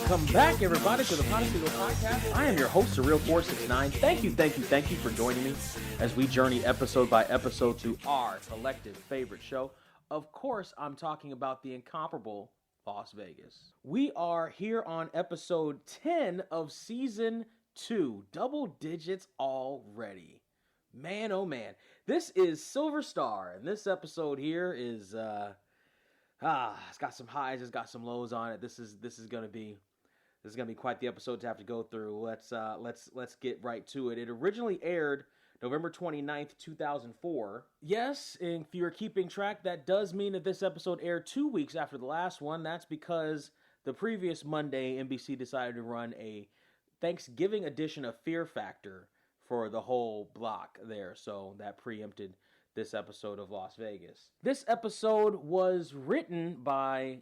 Welcome back, everybody, to the Podecito podcast. I am your host, Surreal469. Thank you for joining me as we journey episode by episode to our collective favorite show. Of course, I'm talking about the incomparable Las Vegas. We are here on episode 10 of season 2, double digits already. Man, oh man. This is Silver Star, and this episode here is, it's got some highs, it's got some lows on it. This is gonna be quite the episode to have to go through. Let's get right to it. It originally aired November 29th, 2004. Yes, if you're keeping track, that does mean that this episode aired 2 weeks after the last one. That's because the previous Monday, NBC decided to run a Thanksgiving edition of Fear Factor for the whole block there. So that preempted this episode of Las Vegas. This episode was written by,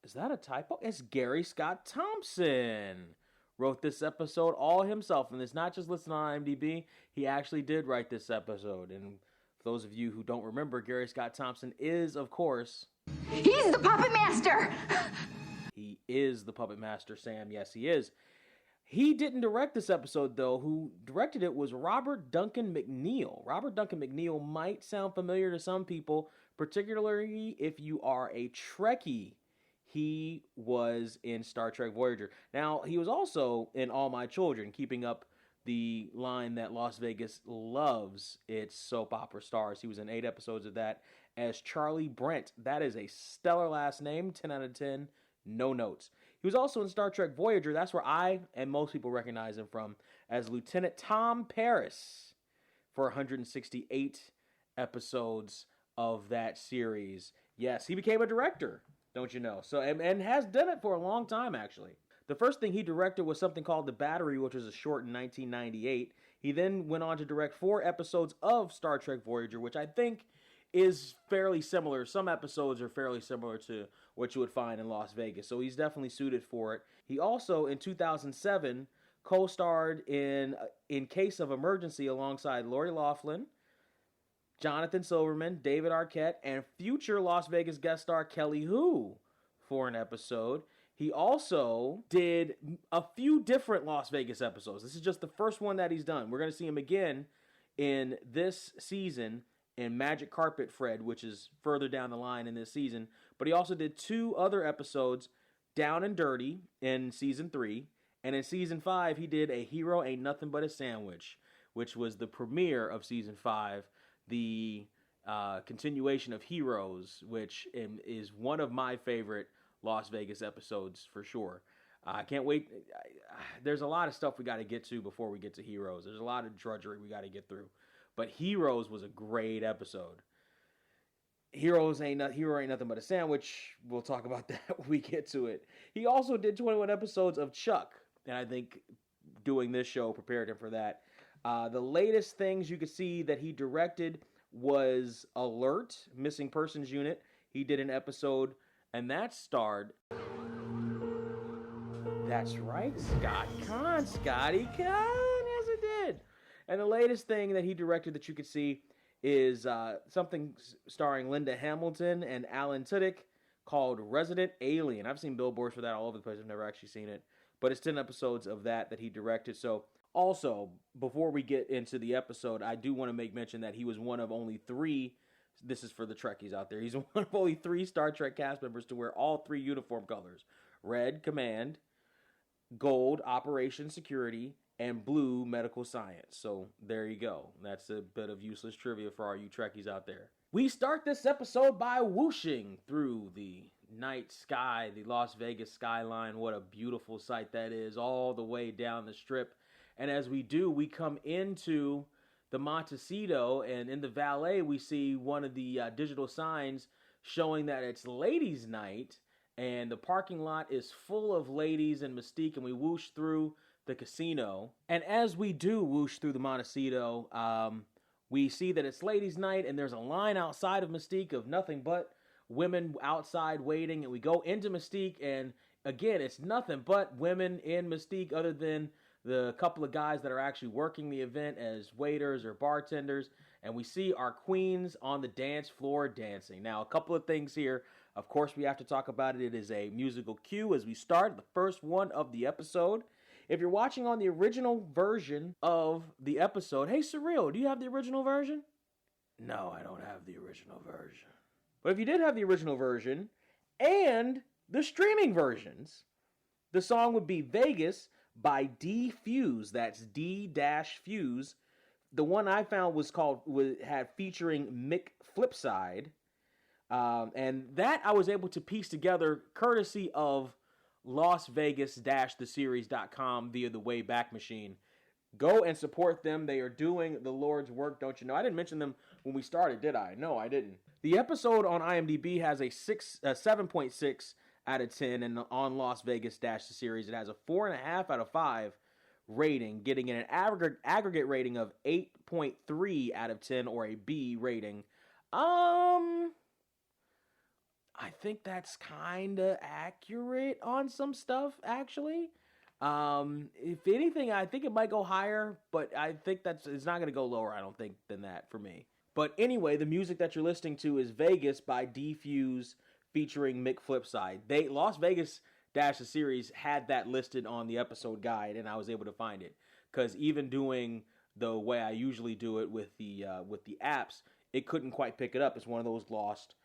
is that a typo? It's Gary Scott Thompson. Wrote this episode all himself, and it's not just listed on IMDb. He actually did write this episode. And for those of you who don't remember, Gary Scott Thompson is, of course, he's the puppet master. He is the puppet master, Sam. Yes, he is. He didn't direct this episode, though. Who directed it was Robert Duncan McNeil. Robert Duncan McNeil might sound familiar to some people, particularly if you are a Trekkie. He was in Star Trek Voyager. Now, he was also in All My Children, keeping up the line that Las Vegas loves its soap opera stars. He was in 8 episodes of that as Charlie Brent. That is a stellar last name, 10 out of 10, no notes. He was also in Star Trek Voyager. That's where I and most people recognize him from as Lieutenant Tom Paris for 168 episodes of that series. Yes, he became a director. Don't you know? So and has done it for a long time, actually. The first thing he directed was something called The Battery, which was a short in 1998. He then went on to direct 4 episodes of Star Trek Voyager, which I think is fairly similar. Some episodes are fairly similar to what you would find in Las Vegas. So he's definitely suited for it. He also, in 2007, co-starred in Case of Emergency alongside Lori Loughlin, Jonathan Silverman, David Arquette, and future Las Vegas guest star Kelly Hu for an episode. He also did a few different Las Vegas episodes. This is just the first one that he's done. We're going to see him again in this season in Magic Carpet Fred, which is further down the line in this season. But he also did 2 other episodes, Down and Dirty in season 3. And in season 5, he did A Hero Ain't Nothing But a Sandwich, which was the premiere of season 5. The continuation of Heroes, which is one of my favorite Las Vegas episodes for sure. I can't wait. There's a lot of stuff we got to get to before we get to Heroes. There's a lot of drudgery we got to get through. But Heroes was a great episode. Hero Ain't Nothing But a Sandwich. We'll talk about that when we get to it. He also did 21 episodes of Chuck, and I think doing this show prepared him for that. The latest things you could see that he directed was Alert, Missing Persons Unit. He did an episode, and that starred, that's right, Scotty Kahn. Yes, it did. And the latest thing that he directed that you could see is something starring Linda Hamilton and Alan Tudyk called Resident Alien. I've seen billboards for that all over the place. I've never actually seen it. But it's 10 episodes of that he directed. So also, before we get into the episode, I do want to make mention that he was one of only 3, this is for the Trekkies out there, he's one of only 3 Star Trek cast members to wear all 3 uniform colors. Red, Command, Gold, Operation Security, and Blue, Medical Science. So there you go. That's a bit of useless trivia for all you Trekkies out there. We start this episode by whooshing through the night sky, the Las Vegas skyline. What a beautiful sight that is, all the way down the strip. And as we do, we come into the Montecito, and in the valet, we see one of the digital signs showing that it's ladies' night, and the parking lot is full of ladies and Mystique, and we whoosh through the casino. And as we do whoosh through the Montecito, we see that it's ladies' night, and there's a line outside of Mystique of nothing but women outside waiting, and we go into Mystique, and again, it's nothing but women in Mystique other than the couple of guys that are actually working the event as waiters or bartenders, and we see our queens on the dance floor dancing. Now, a couple of things here. Of course, we have to talk about it. It is a musical cue as we start the first one of the episode. If you're watching on the original version of the episode, hey, Surreal, do you have the original version? No, I don't have the original version. But if you did have the original version and the streaming versions, the song would be Vegas by D-Fuse. That's D-Fuse. The one I found had featuring Mick Flipside. And that I was able to piece together courtesy of LasVegas-theseries.com via the Wayback Machine. Go and support them. They are doing the Lord's work, don't you know? I didn't mention them when we started, did I? No, I didn't. The episode on IMDb has a 7.6 out of 10, and on Las Vegas-the-series, it has a 4.5 out of 5 rating, getting an aggregate rating of 8.3 out of 10, or a B rating. I think that's kind of accurate on some stuff, actually. If anything, I think it might go higher, but I think it's not going to go lower, I don't think, than that for me. But anyway, the music that you're listening to is Vegas by D-Fuse featuring Mick Flipside. Las Vegas-the-series had that listed on the episode guide, and I was able to find it. Because even doing the way I usually do it with the apps, it couldn't quite pick it up. It's one of those lost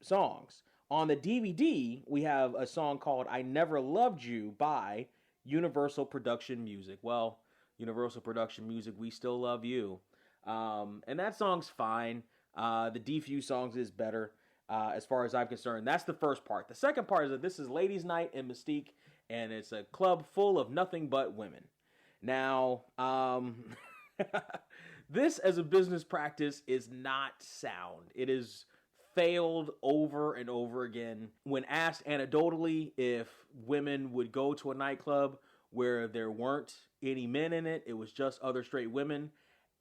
songs. On the DVD, we have a song called I Never Loved You by Universal Production Music. Well, Universal Production Music, we still love you. And that song's fine. The D-Fuse songs is better as far as I'm concerned. That's the first part. The second part is that this is Ladies' Night in Mystique, and it's a club full of nothing but women. Now, this as a business practice is not sound. It is failed over and over again. When asked anecdotally if women would go to a nightclub where there weren't any men in it, it was just other straight women,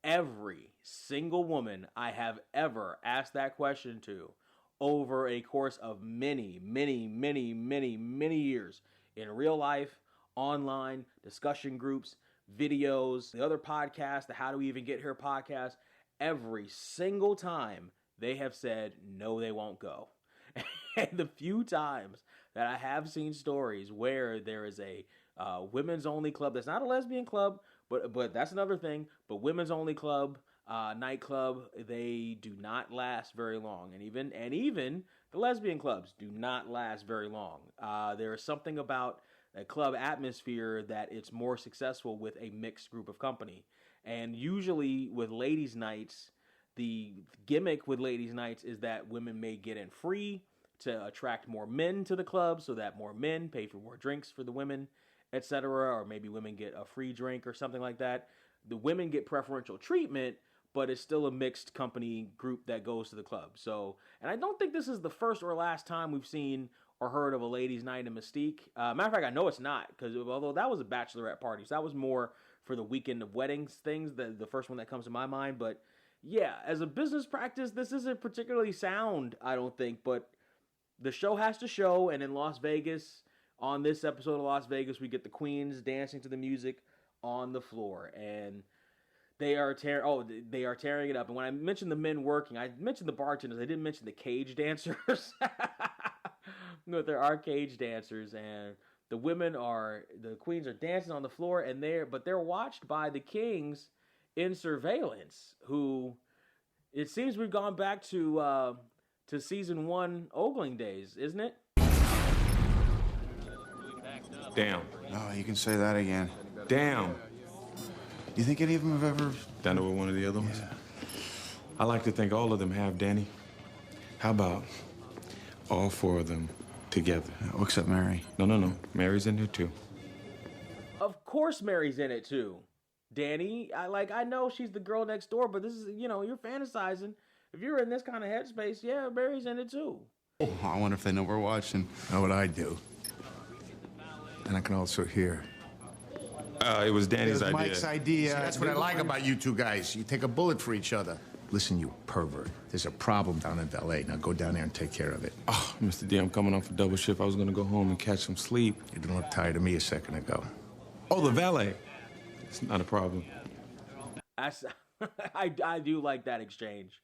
every single woman I have ever asked that question to over a course of many, many, many, many, many years in real life, online, discussion groups, videos, the other podcasts, the How Do We Even Get Here podcast, every single time they have said, no, they won't go. And the few times that I have seen stories where there is a women's only club, that's not a lesbian club, but that's another thing, but women's only club, nightclub, they do not last very long. And even the lesbian clubs do not last very long. There is something about a club atmosphere that it's more successful with a mixed group of company. And usually with ladies' nights, the gimmick with ladies' nights is that women may get in free to attract more men to the club so that more men pay for more drinks for the women, etc. Or maybe women get a free drink or something like that. The women get preferential treatment, but it's still a mixed company group that goes to the club. So, and I don't think this is the first or last time we've seen or heard of a ladies' night in Mystique. Matter of fact, I know it's not, because although that was a bachelorette party, so that was more for the weekend of weddings things, the first one that comes to my mind. But yeah, as a business practice, this isn't particularly sound, I don't think, but the show has to show, and in Las Vegas, on this episode of Las Vegas, we get the queens dancing to the music on the floor, and they are tearing it up. And when I mentioned the men working, I mentioned the bartenders. I didn't mention the cage dancers. No, there are cage dancers, and the queens are dancing on the floor, and they're watched by the kings in surveillance, who it seems we've gone back to season 1 ogling days, isn't it? Damn. Oh, you can say that again. Damn. You think any of them have ever Done it with one of the other ones? Yeah. I like to think all of them have, Danny. How about all 4 of them together? Oh, except Mary. No. Mary's in there too. Of course Mary's in it too. Danny, I know she's the girl next door, but this is, you're fantasizing. If you're in this kind of headspace, yeah, Mary's in it too. Oh, I wonder if they know we're watching. Know what I do. And I can also hear. It was Danny's idea. Mike's idea. See, that's what I like about you two guys. You take a bullet for each other. Listen, you pervert. There's a problem down in Valet. Now go down there and take care of it. Oh, Mr. D, I'm coming off a double shift. I was gonna go home and catch some sleep. You didn't look tired of me a second ago. Oh, the valet. It's not a problem. I do like that exchange.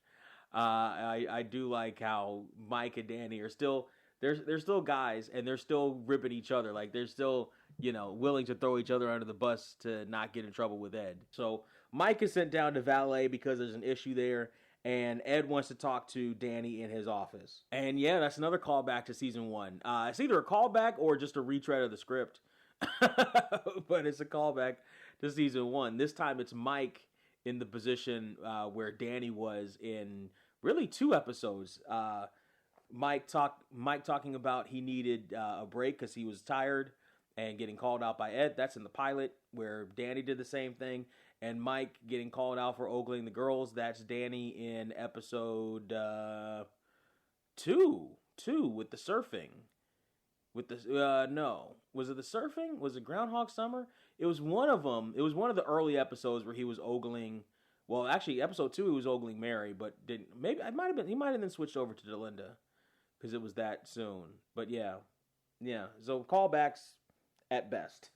I do like how Mike and Danny are still they're still guys, and they're still ripping each other. Like they're still willing to throw each other under the bus to not get in trouble with Ed. So Mike is sent down to valet because there's an issue there, and Ed wants to talk to Danny in his office. And yeah, that's another callback to season 1. It's either a callback or just a retread of the script, but it's a callback to season 1. This time it's Mike in the position where Danny was in really 2 episodes. Mike talking about he needed a break because he was tired and getting called out by Ed. That's in the pilot, where Danny did the same thing. And Mike getting called out for ogling the girls. That's Danny in episode 2 with the surfing. With the no, was it the surfing? Was it Groundhog Summer? It was one of them. It was one of the early episodes where he was ogling. Well, actually, episode 2 he was ogling Mary, but didn't. Maybe it might have been. He might have then switched over to Delinda because it was that soon. But yeah. So callbacks at best.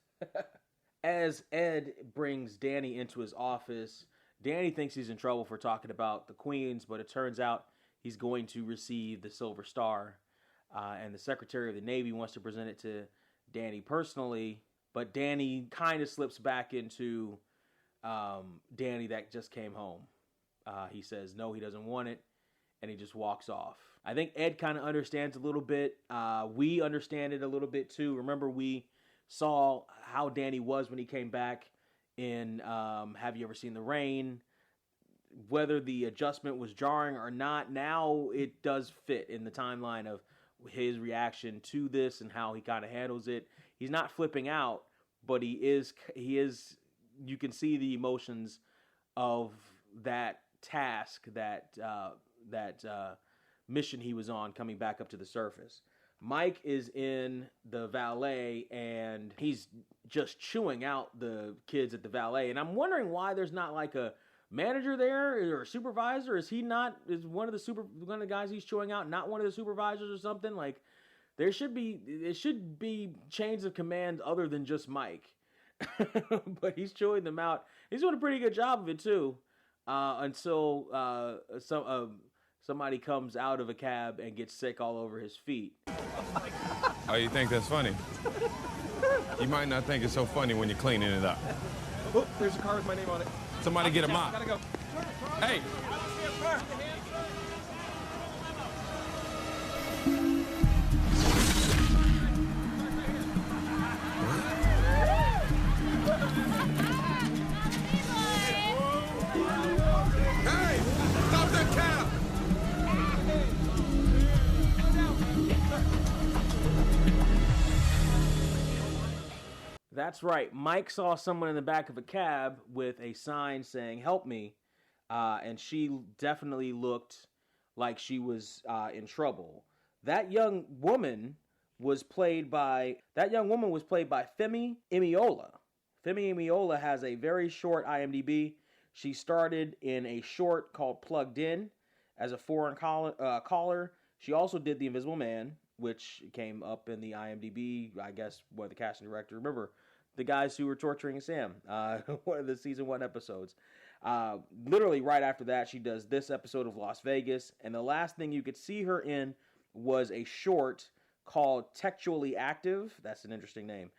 As Ed brings Danny into his office, Danny thinks he's in trouble for talking about the Queens, but it turns out he's going to receive the Silver Star. And the Secretary of the Navy wants to present it to Danny personally, but Danny kind of slips back into Danny that just came home. He says no, he doesn't want it, and he just walks off. I think Ed kind of understands a little bit. We understand it a little bit too. Remember, we saw how Danny was when he came back in Have You Ever Seen the Rain? Whether the adjustment was jarring or not, now it does fit in the timeline of his reaction to this and how he kind of handles it. He's not flipping out, but he is, you can see the emotions of that task, that mission he was on coming back up to the surface. Mike is in the valet, and he's just chewing out the kids at the valet. And I'm wondering why there's not like a manager there or a supervisor. Is one of the guys he's chewing out not one of the supervisors or something? Like it should be chains of command other than just Mike. But he's chewing them out. He's doing a pretty good job of it too. Until somebody comes out of a cab and gets sick all over his feet. Oh, you think that's funny? You might not think it's so funny when you're cleaning it up. Oh, there's a car with my name on it. Somebody get a mop. Gotta go. Hey! Hey! Stop that cab! That's right. Mike saw someone in the back of a cab with a sign saying, "Help me," and she definitely looked like she was in trouble. That young woman was played by Femi Imiola. Femi Imiola has a very short IMDb. She started in a short called Plugged In as a foreign caller. She also did The Invisible Man, which came up in the IMDb, I guess, the casting director. Remember, the guys who were torturing Sam, one of the season 1 episodes. Literally right after that, she does this episode of Las Vegas, and the last thing you could see her in was a short called Textually Active. That's an interesting name.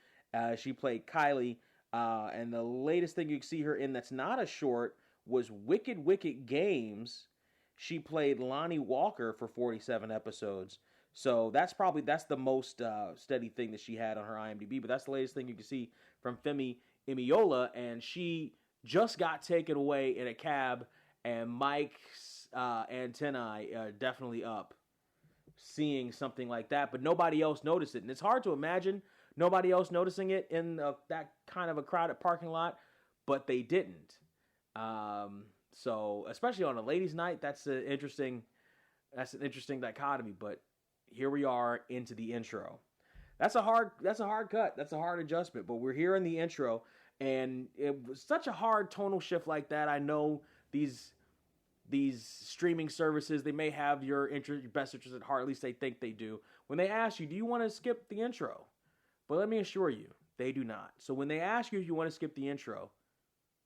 She played Kylie, and the latest thing you could see her in that's not a short was Wicked Wicked Games. She played Lonnie Walker for 47 episodes. So that's the most steady thing that she had on her IMDb. But that's the latest thing you can see from Femi Imiola. And she just got taken away in a cab. And Mike's antennae are definitely up seeing something like that. But nobody else noticed it. And it's hard to imagine nobody else noticing it in that kind of a crowded parking lot. But they didn't. So especially on a ladies' night, that's an interesting dichotomy. But here we are into the intro. That's a hard cut. That's a hard adjustment. But we're here in the intro, and it was such a hard tonal shift like that. I know these streaming services, they may have your best interest at heart. At least they think they do. When they ask you, do you want to skip the intro? But let me assure you, they do not. So when they ask you if you want to skip the intro,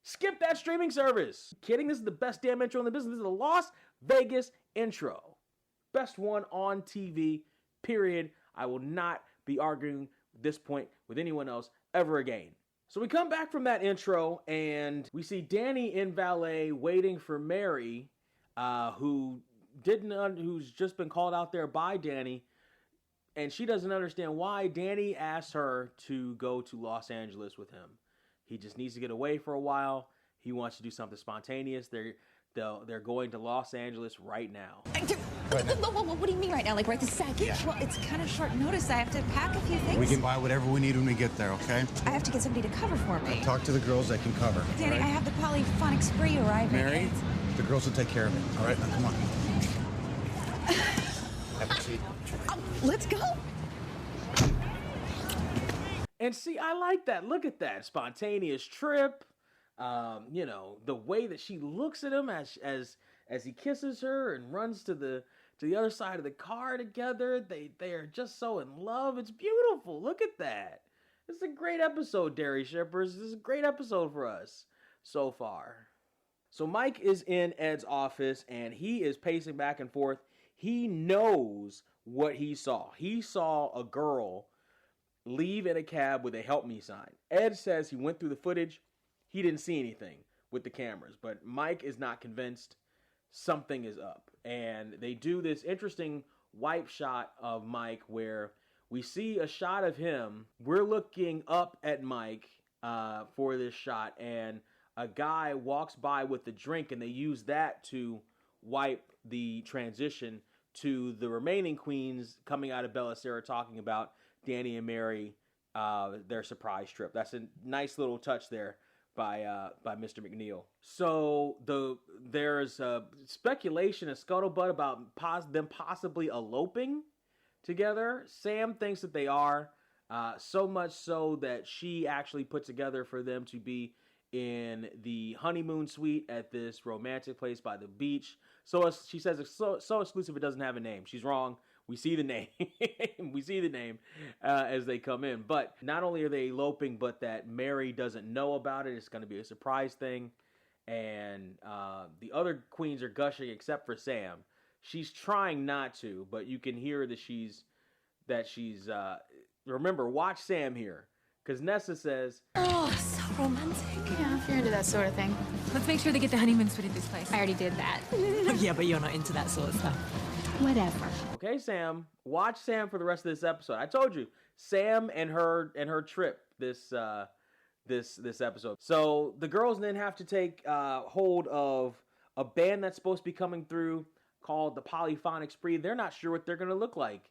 Skip that streaming service. Kidding? This is the best damn intro in the business. This is the Las Vegas intro. Best one on TV, period. I will not be arguing this point with anyone else ever again. So we come back from that intro and we see Danny in valet waiting for Mary, who's just been called out there by Danny, and she doesn't understand why Danny asked her to go to Los Angeles with him. He just needs to get away for a while. He wants to do something spontaneous. They're going to Los Angeles right now. What do you mean right now? Like right this second? Yeah. Well, it's kind of short notice. I have to pack a few things. We can buy whatever we need when we get there, okay? I have to get somebody to cover for me. Talk to the girls that can cover. Danny, I have the polyphonic spree arriving. Mary? The girls will take care of it. All right, now come on. Have a seat. Let's go. And see, I like that. Look at that spontaneous trip. The way that she looks at him as he kisses her and runs to the other side of the car together. They are just so in love. It's beautiful. Look at that. This is a great episode, Dary Shippers. This is a great episode for us so far. So Mike is in Ed's office and he is pacing back and forth. He knows what he saw. He saw a girl leave in a cab with a help me sign. Ed says he went through the footage. He didn't see anything with the cameras, but Mike is not convinced. Something is up. And they do this interesting wipe shot of Mike where we see a shot of him. We're looking up at Mike for this shot, and a guy walks by with a drink, and they use that to wipe the transition to the remaining queens coming out of Bella Sarah talking about Danny and Mary, their surprise trip. That's a nice little touch there by Mr. McNeil. So there's speculation and scuttlebutt about them possibly eloping together. Sam thinks that they are, so much so that she actually put together for them to be in the honeymoon suite at this romantic place by the beach. So she says it's so exclusive it doesn't have a name. She's wrong. We see the name. We see the name as they come in. But not only are they eloping, but that Mary doesn't know about it. It's going to be a surprise thing. And the other queens are gushing except for Sam. She's trying not to, but you can hear that she's remember, watch Sam here. Because Nessa says, "Oh, so romantic." Yeah, if you're into that sort of thing. Let's make sure they get the honeymoon suite at this place. I already did that. Yeah, but you're not into that sort of stuff. Whatever. okay, Sam, watch Sam for the rest of this episode. I told you, Sam and her trip this episode. So the girls then have to take hold of a band that's supposed to be coming through called the Polyphonic Spree. They're not sure what they're going to look like.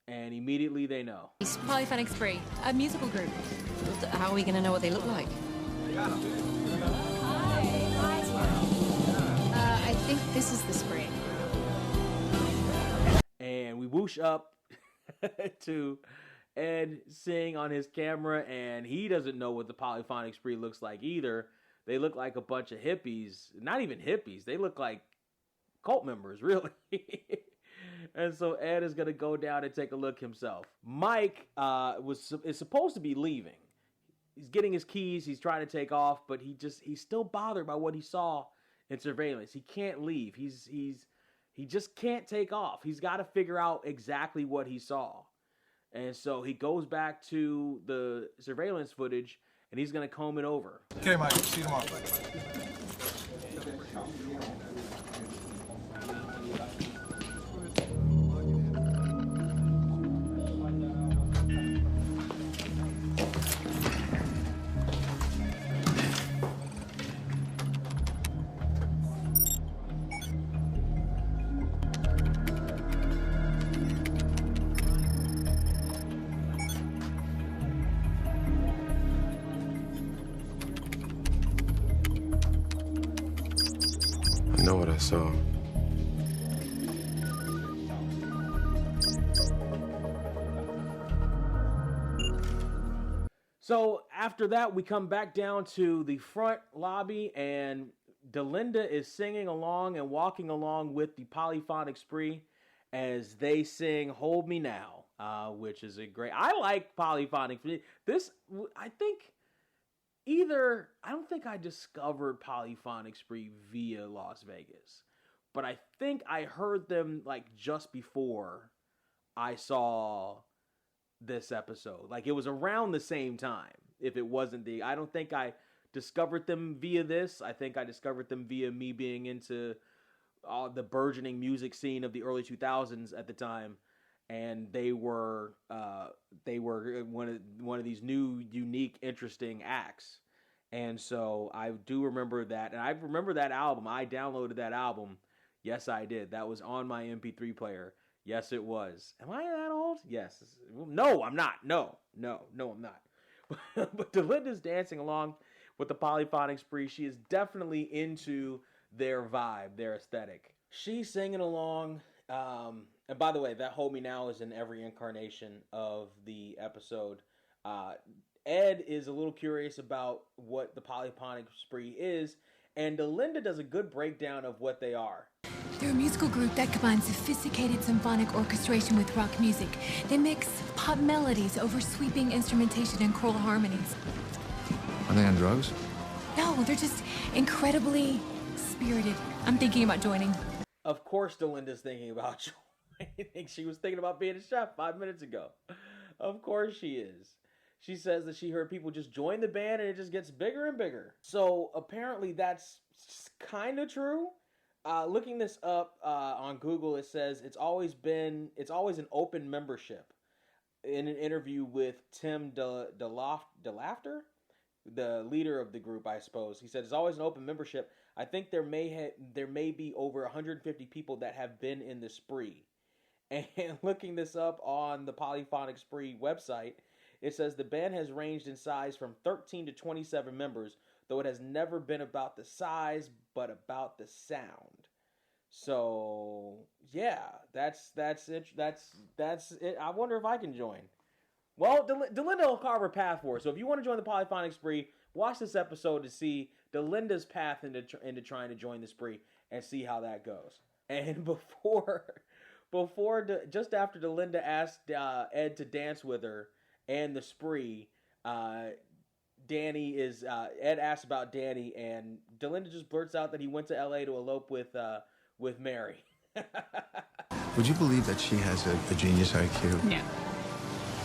And immediately they know. Polyphonic Spree, a musical group. How are we going to know what they look like? I think this is the spring. And we whoosh up to Ed sing on his camera, and he doesn't know what the Polyphonic Spree looks like either. They look like a bunch of hippies. Not even hippies. They look like cult members, really. And so Ed is going to go down and take a look himself. Mike is supposed to be leaving. He's getting his keys. He's trying to take off, but he's still bothered by what he saw in surveillance. He can't leave. He just can't take off. He's got to figure out exactly what he saw. And so he goes back to the surveillance footage, and he's going to comb it over. Okay, Mike. See you tomorrow. I know what I saw. So after that, we come back down to the front lobby, and Delina is singing along and walking along with the Polyphonic Spree as they sing "Hold Me Now," which is a great. I like Polyphonic Spree. This, I think, I don't think I discovered Polyphonic Spree via Las Vegas, but I think I heard them like just before I saw this episode. Like it was around the same time. If it wasn't I don't think I discovered them via this. I think I discovered them via me being into the burgeoning music scene of the early 2000s at the time, and they were one of these new, unique, interesting acts. And so I do remember that, and I remember that album. I downloaded that album. Yes, I did. That was on my MP3 player. Yes, it was. Am I that old? Yes. No, I'm not. No, I'm not. But Delinda's dancing along with the Polyphonic Spree. She is definitely into their vibe, their aesthetic. She's singing along. And by the way, that Hold Me Now is in every incarnation of the episode. Ed is a little curious about what the Polyphonic Spree is, and Delinda does a good breakdown of what they are. They're a musical group that combines sophisticated symphonic orchestration with rock music. They mix pop melodies over sweeping instrumentation and choral harmonies. Are they on drugs? No, they're just incredibly spirited. I'm thinking about joining. Of course Delinda's thinking about joining. She was thinking about being a chef 5 minutes ago. Of course she is. She says that she heard people just join the band and it just gets bigger and bigger. So apparently that's kind of true. Looking this up on Google, it says it's always an open membership. In an interview with Tim DeLaughter, the leader of the group, I suppose, he said it's always an open membership. I think there may be over 150 people that have been in the spree. And looking this up on the Polyphonic Spree website, it says the band has ranged in size from 13 to 27 members, though it has never been about the size, but about the sound. So yeah, that's it. That's it. I wonder if I can join. Well, Delinda will carve her path for us. So if you want to join the Polyphonic Spree, watch this episode to see Delinda's path into trying to join the spree and see how that goes. And just after Delinda asked Ed to dance with her and the spree, Ed asks about Danny, and Delinda just blurts out that he went to LA to elope with Mary. Would you believe that she has a genius IQ? No.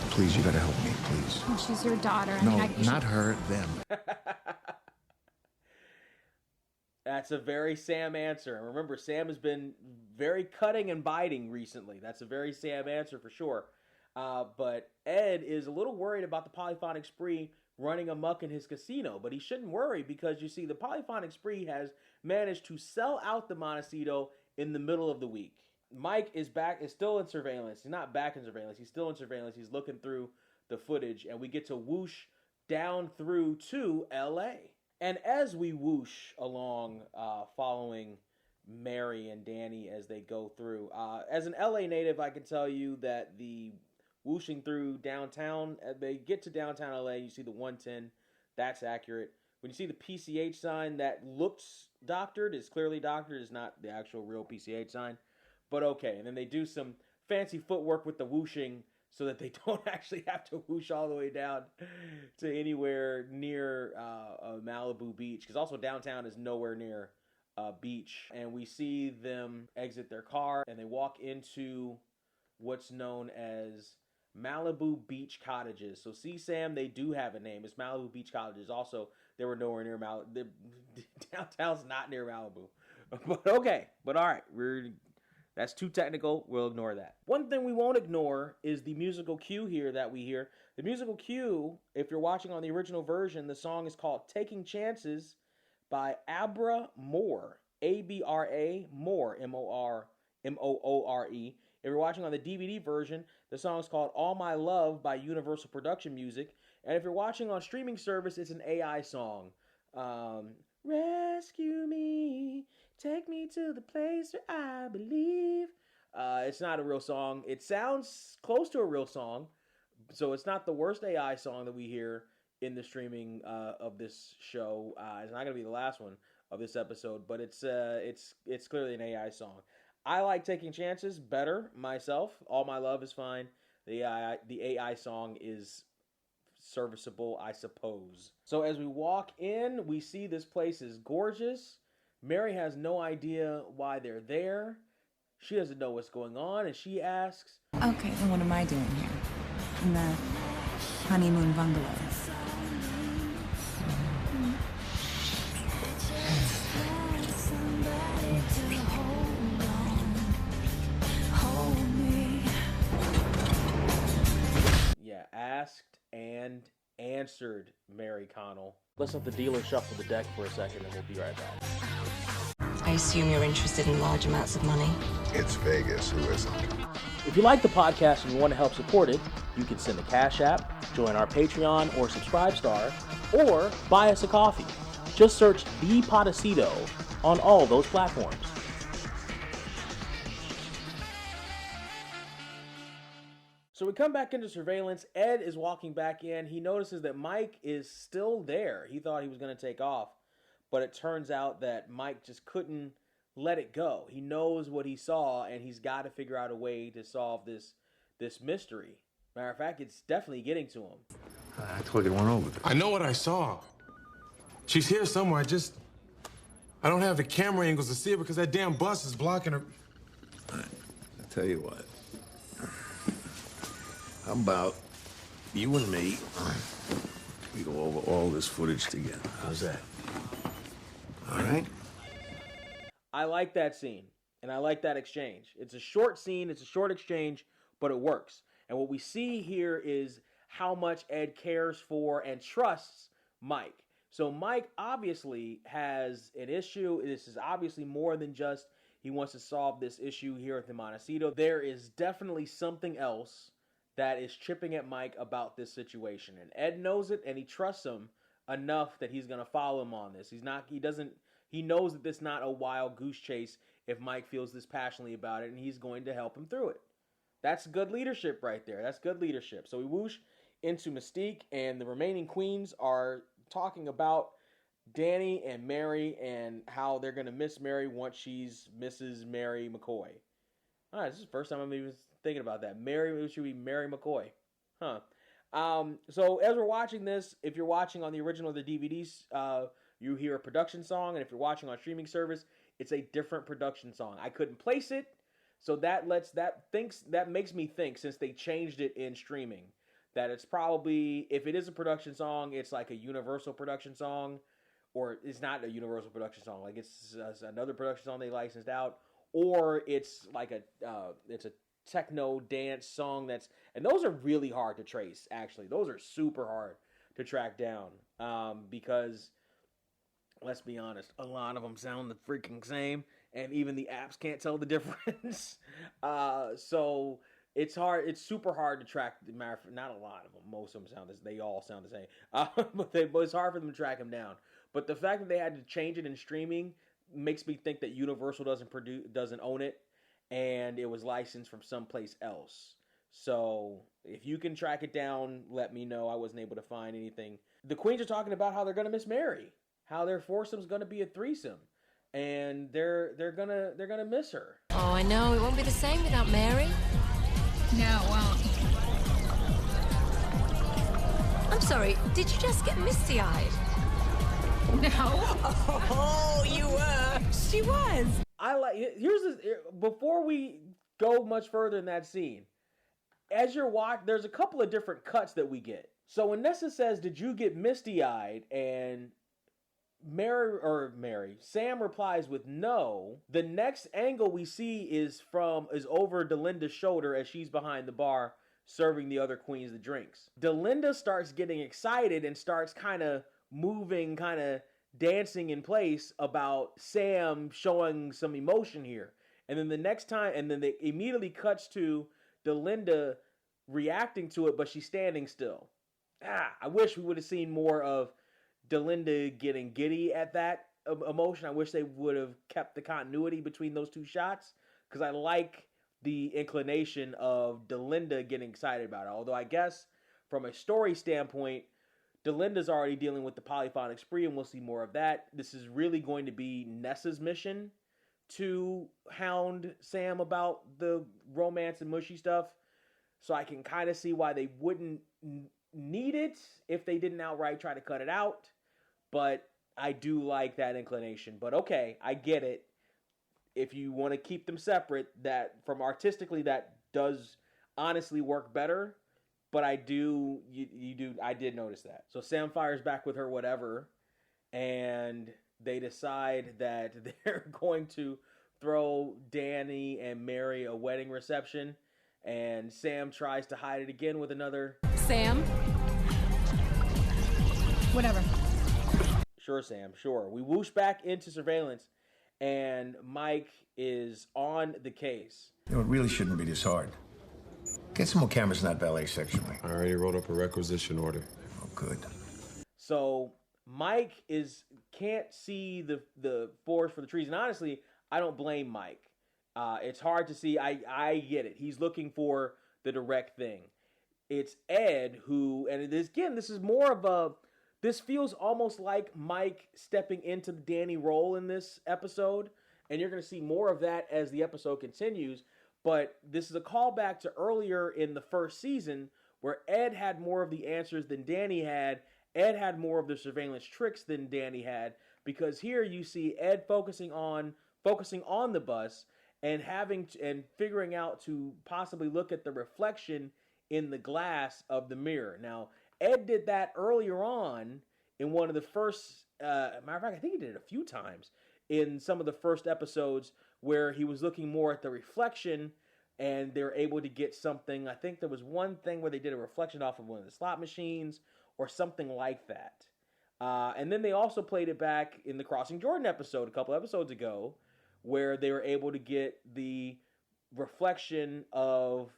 Please, you gotta help me, please. Well, she's your daughter. No, not her, them. That's a very Sam answer. And remember, Sam has been very cutting and biting recently. That's a very Sam answer for sure. But Ed is a little worried about the Polyphonic Spree running amok in his casino. But he shouldn't worry because, you see, the Polyphonic Spree has managed to sell out the Montecito in the middle of the week. Mike is still in surveillance. He's not back in surveillance. He's still in surveillance. He's looking through the footage, and we get to whoosh down through to L.A. And as we whoosh along, following Mary and Danny as they go through, as an L.A. native, I can tell you that the whooshing through downtown, they get to downtown L.A., you see the 110. That's accurate. When you see the PCH sign that looks doctored, is clearly doctored, is not the actual real PCH sign. But okay, and then they do some fancy footwork with the whooshing so that they don't actually have to whoosh all the way down to anywhere near Malibu Beach. Because also downtown is nowhere near a beach. And we see them exit their car and they walk into what's known as Malibu Beach Cottages. So see, Sam, they do have a name. It's Malibu Beach Cottages. Also, they were nowhere near Malibu. Downtown's not near Malibu. But okay. But all right, that's too technical. We'll ignore that. One thing we won't ignore is the musical cue here that we hear. The musical cue, if you're watching on the original version, the song is called Taking Chances by Abra Moore. A-B-R-A Moore, M-O-O-R-E. If you're watching on the DVD version, the song is called All My Love by Universal Production Music. And if you're watching on streaming service, it's an AI song. Rescue me, take me to the place where I believe. It's not a real song. It sounds close to a real song, so it's not the worst AI song that we hear in the streaming of this show. It's not going to be the last one of this episode, but it's clearly an AI song. I like Taking Chances better myself. All My Love is fine. The AI song is serviceable, I suppose. So as we walk in, we see this place is gorgeous. Mary has no idea why they're there. She doesn't know what's going on, and she asks, Okay, then what am I doing here? In the honeymoon bungalow. yeah, asked and answered Mary Connell. Let's let the dealer shuffle the deck for a second, and we'll be right back. I assume you're interested in large amounts of money. It's Vegas, who isn't? If you like the podcast and you want to help support it, you can send a Cash App, join our Patreon or Subscribe Star, or buy us a coffee. Just search The Podecito on all those platforms. So we come back into surveillance. Ed is walking back in. He notices that Mike is still there. He thought he was going to take off, but it turns out that Mike just couldn't let it go. He knows what he saw, and he's got to figure out a way to solve this mystery. Matter of fact, it's definitely getting to him. I told you one over there. I know what I saw. She's here somewhere. I don't have the camera angles to see her because that damn bus is blocking her. I'll tell you what. How about you and me, we go over all this footage together. How's that? All right? I like that scene, and I like that exchange. It's a short scene, it's a short exchange, but it works. And what we see here is how much Ed cares for and trusts Mike. So Mike obviously has an issue. This is obviously more than just he wants to solve this issue here at the Montecito. There is definitely something else that is chipping at Mike about this situation. And Ed knows it, and he trusts him enough that he's going to follow him on this. He knows that this is not a wild goose chase if Mike feels this passionately about it, and he's going to help him through it. That's good leadership right there. That's good leadership. So we whoosh into Mystique, and the remaining queens are talking about Danny and Mary and how they're going to miss Mary once she's Mrs. Mary McCoy. All right, this is the first time I'm even thinking about that. Mary, it should be Mary McCoy. Huh. So as we're watching this, if you're watching on the original of the DVDs, you hear a production song, and if you're watching on streaming service, it's a different production song. I couldn't place it, so that makes me think, since they changed it in streaming, that it's probably, if it is a production song, it's like a Universal production song, or it's not a Universal production song, like it's another production song they licensed out, or it's like it's a techno dance song and those are really hard to trace, actually. Those are super hard to track down, because let's be honest, a lot of them sound the freaking same, and even the apps can't tell the difference. So it's hard. It's super hard to track. Not a lot of them. Most of them they all sound the same. But it's hard for them to track them down. But the fact that they had to change it in streaming makes me think that Universal doesn't own it, and it was licensed from someplace else. So if you can track it down, let me know. I wasn't able to find anything. The queens are talking about how they're gonna miss Mary, how their foursome's gonna be a threesome, and they're gonna miss her. Oh, I know. It won't be the same without Mary. No, it won't. I'm sorry, did you just get misty-eyed? No. Oh, you were. She was. Before we go much further in that scene, as you're watching, there's a couple of different cuts that we get. So when Nessa says, "Did you get misty-eyed?" and Sam replies with no, the next angle we see is over Delinda's shoulder as she's behind the bar serving the other queens the drinks. Delinda starts getting excited and starts kind of moving, kind of dancing in place about Sam showing some emotion here. And then the next time, and then it immediately cuts to Delinda reacting to it, but she's standing still. I wish we would have seen more of Delinda getting giddy at that emotion. I wish they would have kept the continuity between those two shots, because I like the inclination of Delinda getting excited about it. Although I guess from a story standpoint, Delinda's already dealing with the polyphonic spree, and we'll see more of that. This is really going to be Nessa's mission to hound Sam about the romance and mushy stuff. So I can kind of see why they wouldn't need it if they didn't outright try to cut it out, but I do like that inclination. But okay, I get it. If you want to keep them separate, that from artistically that does honestly work better. But I did notice that. So Sam fires back with her whatever, and they decide that they're going to throw Danny and Mary a wedding reception, and Sam tries to hide it again with another... Sam? Whatever. Sure, Sam, sure. We whoosh back into surveillance, and Mike is on the case. You know, it really shouldn't be this hard. Get some more cameras in that valet section, Mike. I already wrote up a requisition order. Oh, good. So Mike can't see the forest for the trees, and honestly, I don't blame Mike. It's hard to see. I get it. He's looking for the direct thing. It's Ed who, and this is more of a... This feels almost like Mike stepping into the Danny role in this episode, and you're going to see more of that as the episode continues. But this is a callback to earlier in the first season where Ed had more of the answers than Danny had. Ed had more of the surveillance tricks than Danny had, because here you see Ed focusing on the bus and figuring out to possibly look at the reflection in the glass of the mirror. Now, Ed did that earlier on in one of the first, matter of fact, I think he did it a few times in some of the first episodes where he was looking more at the reflection and they were able to get something. I think there was one thing where they did a reflection off of one of the slot machines or something like that. And then they also played it back in the Crossing Jordan episode a couple episodes ago where they were able to get the reflection of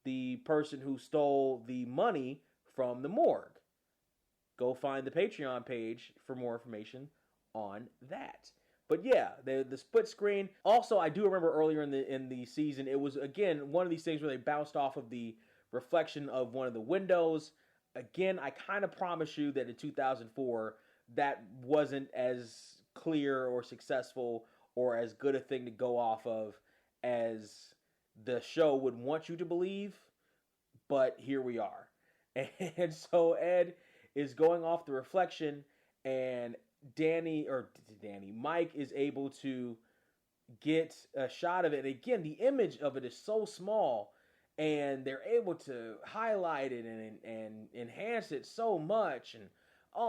the person who stole the money from the morgue. Go find the Patreon page for more information on that. But yeah, the split screen. Also, I do remember earlier in the season, it was again one of these things where they bounced off of the reflection of one of the windows. Again, I kind of promise you that in 2004, that wasn't as clear or successful or as good a thing to go off of as the show would want you to believe. But here we are. And so Ed is going off the reflection, and Mike is able to get a shot of it. And again, the image of it is so small, and they're able to highlight it and enhance it so much. And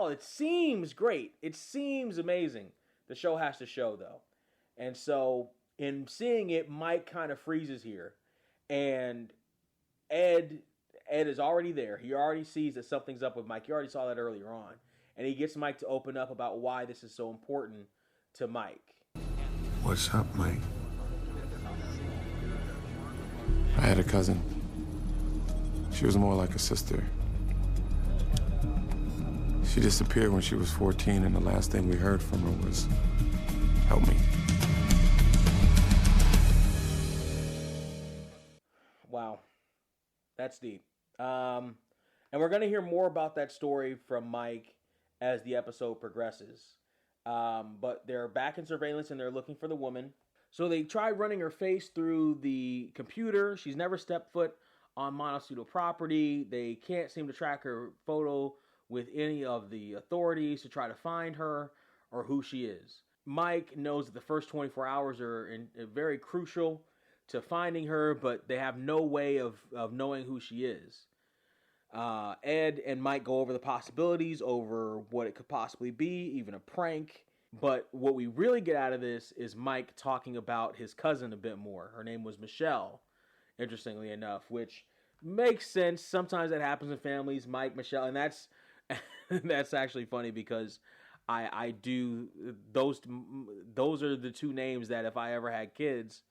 it seems great. It seems amazing. The show has to show, though. And so in seeing it, Mike kind of freezes here, and Ed is already there. He already sees that something's up with Mike. You already saw that earlier on. And he gets Mike to open up about why this is so important to Mike. What's up, Mike? I had a cousin. She was more like a sister. She disappeared when she was 14, and the last thing we heard from her was, "Help me." Wow. That's deep. And we're going to hear more about that story from Mike as the episode progresses. But they're back in surveillance and they're looking for the woman. So they try running her face through the computer. She's never stepped foot on Montecito property. They can't seem to track her photo with any of the authorities to try to find her or who she is. Mike knows that the first 24 hours are very crucial to finding her, but they have no way of knowing who she is. Ed and Mike go over the possibilities, over what it could possibly be, even a prank. But what we really get out of this is Mike talking about his cousin a bit more. Her name was Michelle, interestingly enough, which makes sense. Sometimes that happens in families, Mike, Michelle, and that's actually funny because I do those are the two names that if I ever had kids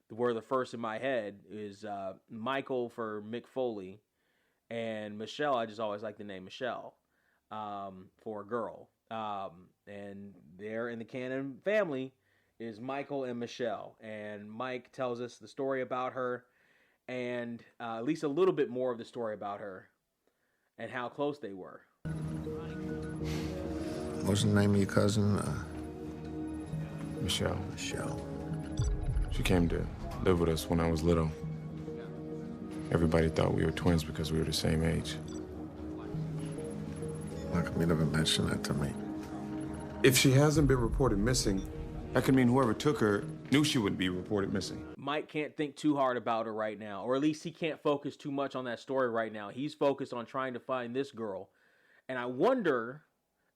were the first in my head is Michael for Mick Foley, and Michelle. I just always like the name Michelle for a girl. And there in the Cannon family is Michael and Michelle. And Mike tells us the story about her and at least a little bit more of the story about her and how close they were. What's the name of your cousin? Michelle. Michelle. She came to live with us when I was little. Everybody thought we were twins because we were the same age. How come you never mentioned that to me? If she hasn't been reported missing, that could mean whoever took her knew she wouldn't be reported missing. Mike can't think too hard about her right now, or at least he can't focus too much on that story right now. He's focused on trying to find this girl. And I wonder,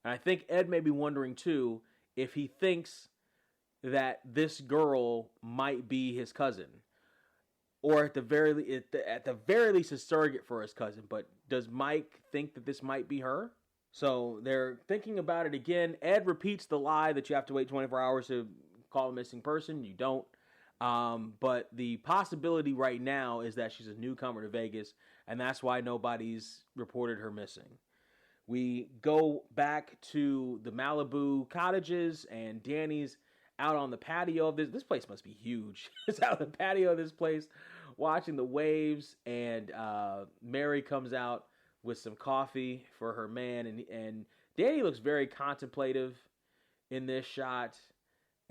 and I think Ed may be wondering too, if he thinks that this girl might be his cousin. Or at the very least a surrogate for his cousin. But does Mike think that this might be her? So they're thinking about it again. Ed repeats the lie that you have to wait 24 hours to call a missing person. You don't. But the possibility right now is that she's a newcomer to Vegas, and that's why nobody's reported her missing. We go back to the Malibu cottages, and Danny's out on the patio of this. This place must be huge. It's out on the patio of this place, watching the waves, and Mary comes out with some coffee for her man, and Danny looks very contemplative in this shot,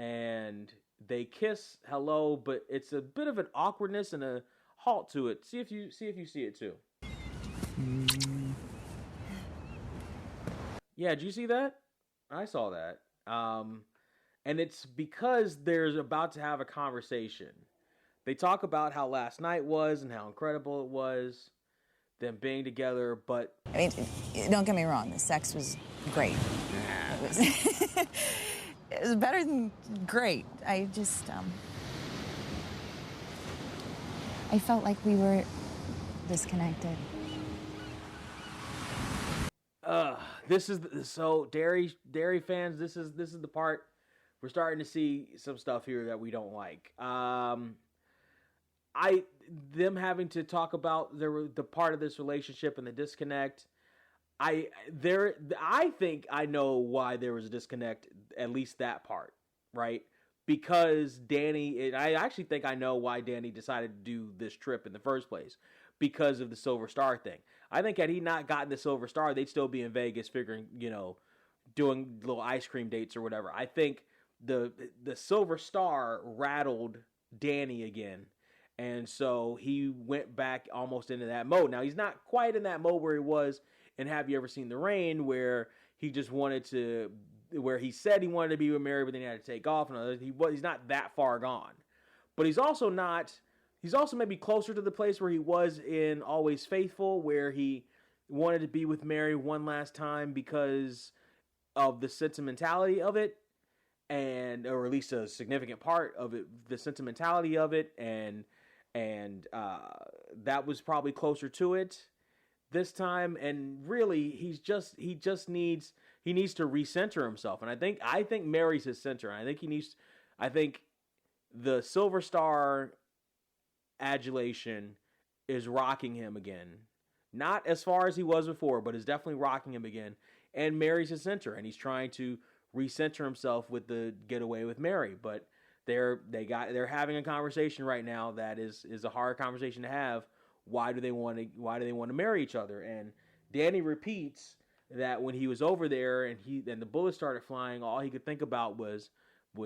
and they kiss hello, but it's a bit of an awkwardness and a halt to it. See if you see it too. Yeah, did you see that? I saw that. And it's because they're about to have a conversation. They talk about how last night was and how incredible it was, them being together, but... I mean, don't get me wrong, the sex was great. It was, it was better than great. I just, I felt like we were disconnected. This is so Dary fans. This is the part we're starting to see some stuff here that we don't like. Them having to talk about the part of this relationship and the disconnect. I think I know why there was a disconnect. At least that part, right? Because Danny. I actually think I know why Danny decided to do this trip in the first place. Because of the Silver Star thing. I think had he not gotten the Silver Star, they'd still be in Vegas figuring, doing little ice cream dates or whatever. I think the Silver Star rattled Danny again. And so he went back almost into that mode. Now, he's not quite in that mode where he was in Have You Ever Seen the Rain, where he just wanted to, where he said he wanted to be with Mary, but then he had to take off. And he's not that far gone. But he's also maybe closer to the place where he was in Always Faithful, where he wanted to be with Mary one last time because of the sentimentality of it, or at least a significant part of it, the sentimentality of it, and that was probably closer to it this time. And really, he needs to recenter himself. And I think Mary's his center. And I think the Silver Star adulation is rocking him again. Not as far as he was before, but is definitely rocking him again. And Mary's his center, and he's trying to recenter himself with the getaway with Mary. But they're having a conversation right now that is a hard conversation to have. Why do they want to marry each other? And Danny repeats that when he was over there and the bullets started flying, all he could think about was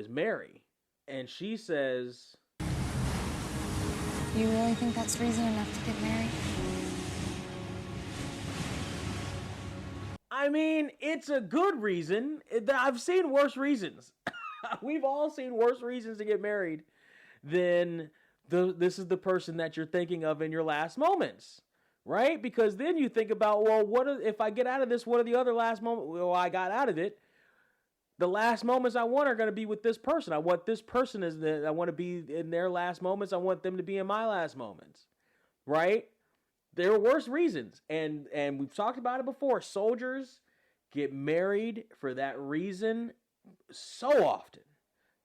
Mary. And she says, You really think that's reason enough to get married? I mean, it's a good reason. I've seen worse reasons. We've all seen worse reasons to get married than this is the person that you're thinking of in your last moments, right? Because then you think about, well, if I get out of this, what are the other last moments? Well, I got out of it. The last moments I want are going to be with this person. I want this person I want to be in their last moments. I want them to be in my last moments, right? There are worse reasons, and we've talked about it before. Soldiers get married for that reason so often.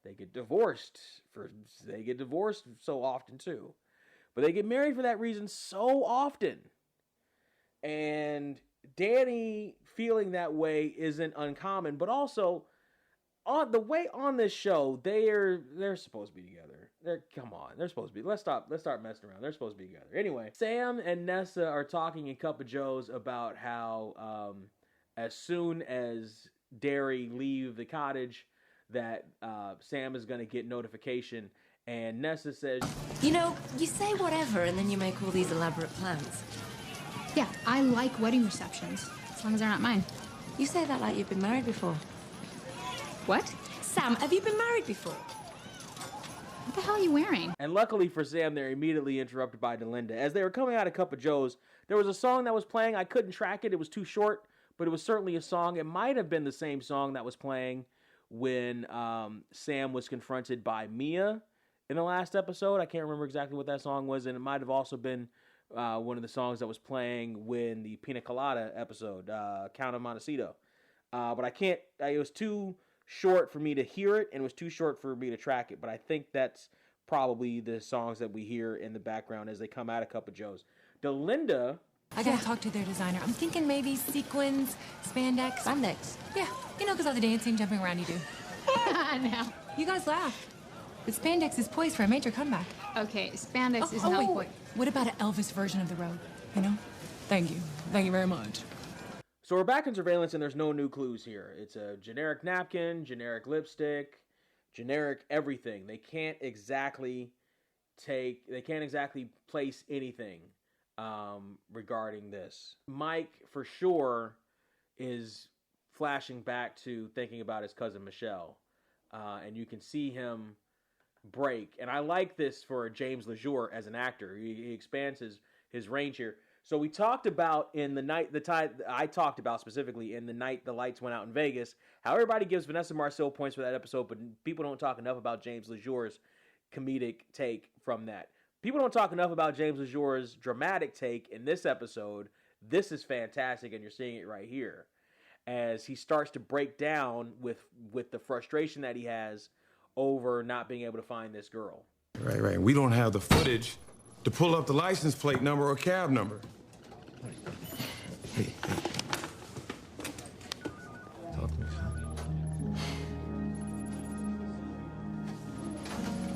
They get divorced so often too, but they get married for that reason so often. And Danny feeling that way isn't uncommon, but also on the way on this show, they're supposed to be together. They're supposed to be. Let's start messing around. They're supposed to be together. Anyway, Sam and Nessa are talking in Cup of Joe's about how as soon as Dary leave the cottage, that Sam is going to get notification. And Nessa says, You say whatever and then you make all these elaborate plans. Yeah, I like wedding receptions, as long as they're not mine. You say that like you've been married before. What? Sam, have you been married before? What the hell are you wearing? And luckily for Sam, they're immediately interrupted by Delinda. As they were coming out of Cup of Joe's, there was a song that was playing. I couldn't track it. It was too short, but it was certainly a song. It might have been the same song that was playing when Sam was confronted by Mia in the last episode. I can't remember exactly what that song was, and it might have also been one of the songs that was playing when the Pina Colada episode, Count of Montecito. But I can't, it was too short for me to hear it, and it was too short for me to track it, but I think that's probably the songs that we hear in the background as they come out of Cup of Joe's. Delinda... I gotta talk to their designer. I'm thinking maybe sequins, spandex. Spandex? Yeah, you know, because all the dancing, jumping around you do. No. You guys laugh. The spandex is poised for a major comeback. Okay, spandex is not point. What about an Elvis version of the robe? You know? Thank you. Thank you very much. So we're back in surveillance, and there's no new clues here. It's a generic napkin, generic lipstick, generic everything. They can't exactly place anything regarding this. Mike, for sure, is flashing back to thinking about his cousin Michelle. And you can see him break. And I like this for James LeJour as an actor. He expands his range here. So we talked about I talked about specifically in the night the lights went out in Vegas, how everybody gives Vanessa Marcil points for that episode, but people don't talk enough about James LeJour's comedic take from that. People don't talk enough about James LeJour's dramatic take in this episode. This is fantastic, and you're seeing it right here as he starts to break down with the frustration that he has over not being able to find this girl. Right. We don't have the footage to pull up the license plate number or cab number. Hey. Talk to me, son.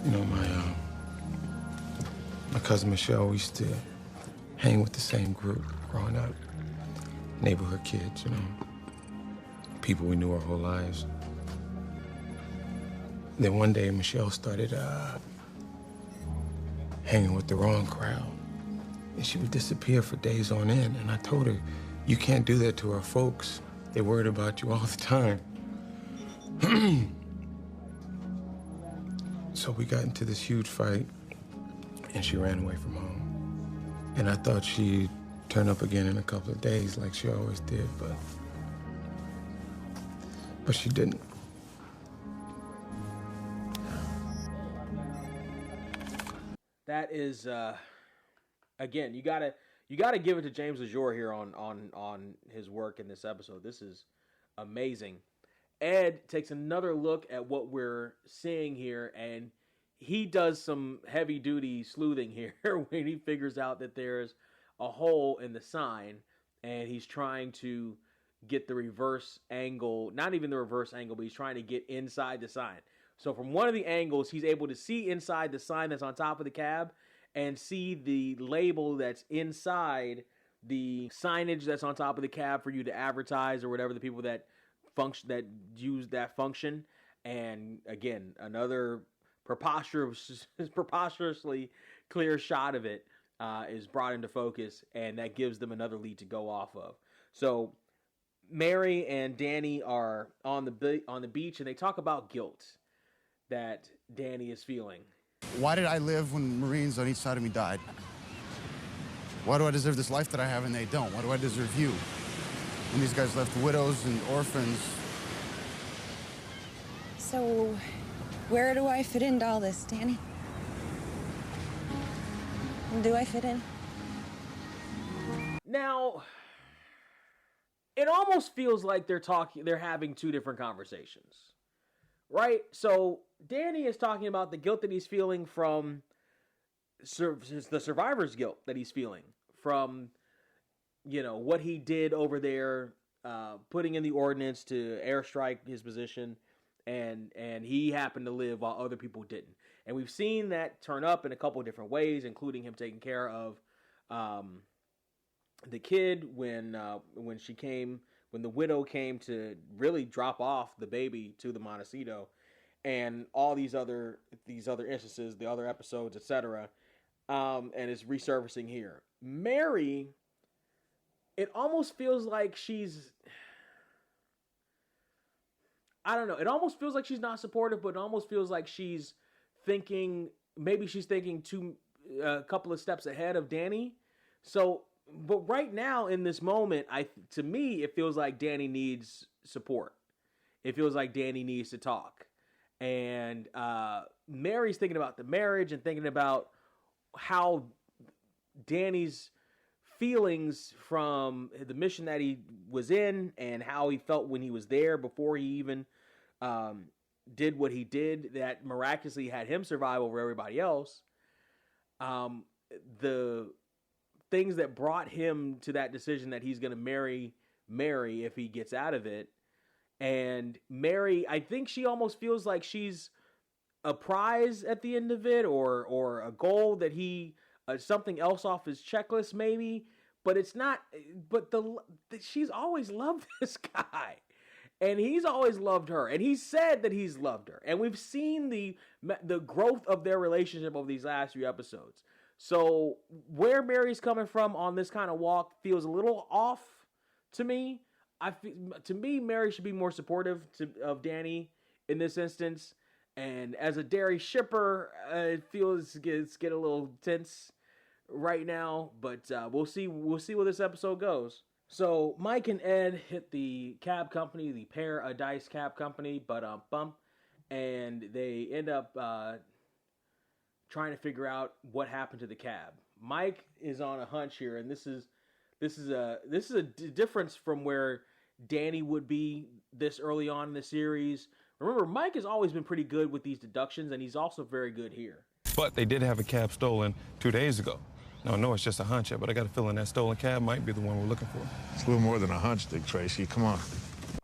You know, my cousin Michelle, we used to hang with the same group growing up. Neighborhood kids, you know. People we knew our whole lives. Then one day, Michelle started hanging with the wrong crowd. And she would disappear for days on end. And I told her, you can't do that to our folks. They're worried about you all the time. So we got into this huge fight, and she ran away from home. And I thought she'd turn up again in a couple of days like she always did, but she didn't. That is, again, you gotta give it to James LeJour here on his work in this episode. This is amazing. Ed takes another look at what we're seeing here, and he does some heavy-duty sleuthing here when he figures out that there's a hole in the sign, and he's trying to get the reverse angle, not even the reverse angle, but he's trying to get inside the sign. So from one of the angles, he's able to see inside the sign that's on top of the cab and see the label that's inside the signage that's on top of the cab for you to advertise or whatever the people that use that function. And again, another preposterously clear shot of it is brought into focus, and that gives them another lead to go off of. So Mary and Danny are on the beach, and they talk about guilt that Danny is feeling. Why did I live when Marines on each side of me died? Why do I deserve this life that I have and they don't? Why do I deserve you? And these guys left widows and orphans. So, where do I fit into all this, Danny? Do I fit in? Now, it almost feels like they're having two different conversations. Right? So Danny is talking about the guilt that he's feeling from the survivor's guilt that he's feeling from, what he did over there, putting in the ordinance to airstrike his position, and he happened to live while other people didn't. And we've seen that turn up in a couple of different ways, including him taking care of the kid when the widow came to really drop off the baby to the Montecito, and all these other instances, the other episodes, etc., and it's resurfacing here. Mary, it almost feels like she's I don't know. It almost feels like she's not supportive, but it almost feels like she's thinking, maybe she's thinking a couple of steps ahead of Danny. So, but right now in this moment, to me, it feels like Danny needs support. It feels like Danny needs to talk. And Mary's thinking about the marriage and thinking about how Danny's feelings from the mission that he was in and how he felt when he was there before he even did what he did that miraculously had him survive over everybody else. The things that brought him to that decision that he's going to marry Mary if he gets out of it. And Mary, I think she almost feels like she's a prize at the end of it, or a goal that he something else off his checklist maybe, but it's not. But she's always loved this guy, and he's always loved her, and he said that he's loved her, and we've seen the growth of their relationship over these last few episodes. So where Mary's coming from on this kind of walk feels a little off to me. To me, Mary should be more supportive of Danny in this instance. And as a Dary shipper, it feels it's getting a little tense right now. But we'll see where this episode goes. So Mike and Ed hit the cab company, the Paradise Cab Company, and they end up trying to figure out what happened to the cab. Mike is on a hunch here, and this is a difference from where Danny would be this early on in the series. Remember, Mike has always been pretty good with these deductions, and he's also very good here. But they did have a cab stolen 2 days ago. No, it's just a hunch, but I got a feeling that stolen cab might be the one we're looking for. It's a little more than a hunch, Dick Tracy. Come on.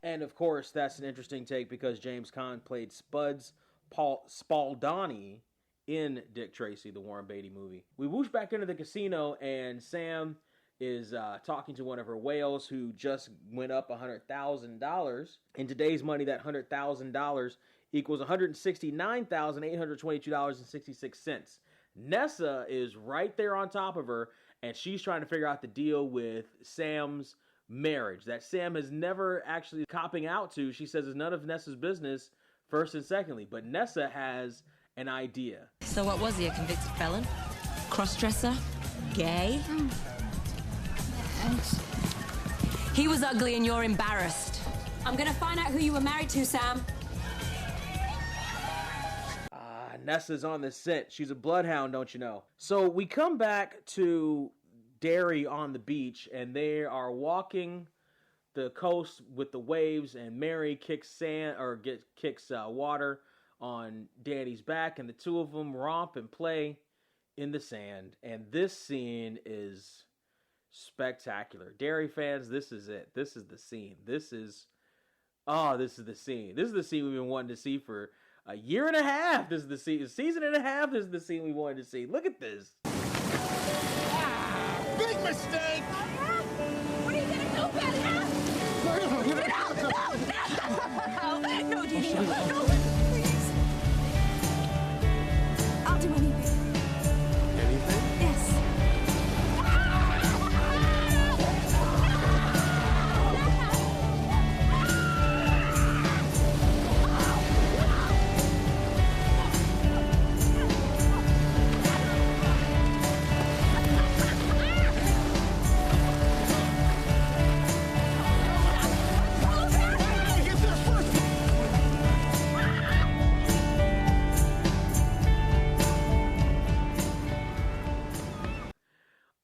And, of course, that's an interesting take because James Caan played Spuds Spaldani in Dick Tracy, the Warren Beatty movie. We whoosh back into the casino, and Sam is talking to one of her whales who just went up $100,000. In today's money, that $100,000 equals $169,822.66. Nessa is right there on top of her, and she's trying to figure out the deal with Sam's marriage that Sam has never actually copping out to. She says it's none of Nessa's business, first and secondly, but Nessa has an idea. So what was he, a convicted felon? Crossdresser? Gay? He was ugly and you're embarrassed. I'm gonna find out who you were married to, Sam. Nessa's on the scent. She's a bloodhound, don't you know? So we come back to Dary on the beach, and they are walking the coast with the waves, and Mary kicks water on Danny's back, and the two of them romp and play in the sand. And this scene is spectacular. Dary fans, this is it. This is the scene. This is the scene. This is the scene we've been wanting to see for a year and a half. This is the season and a half. This is the scene we wanted to see. Look at this. Big mistake! What are you gonna do about it, huh? Get out! No, Didi, no, please. I'll do anything. Anything? Yes.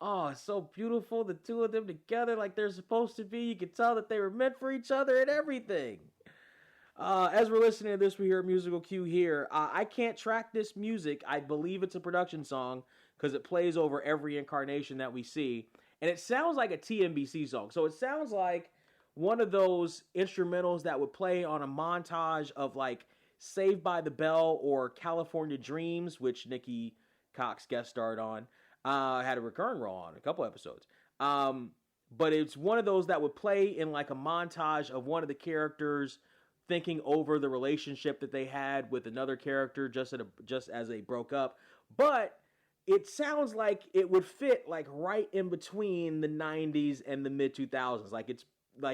Oh, it's so beautiful. The two of them together like they're supposed to be. You can tell that they were meant for each other and everything. As we're listening to this, we hear a musical cue here. I can't track this music. I believe it's a production song because it plays over every incarnation that we see. And it sounds like a TNBC song. So it sounds like one of those instrumentals that would play on a montage of like Saved by the Bell or California Dreams, which Nikki Cox guest starred on. Had a recurring role on a couple episodes. But it's one of those that would play in like a montage of one of the characters thinking over the relationship that they had with another character just as they broke up. But it sounds like it would fit like right in between the 90s and the mid 2000s. Like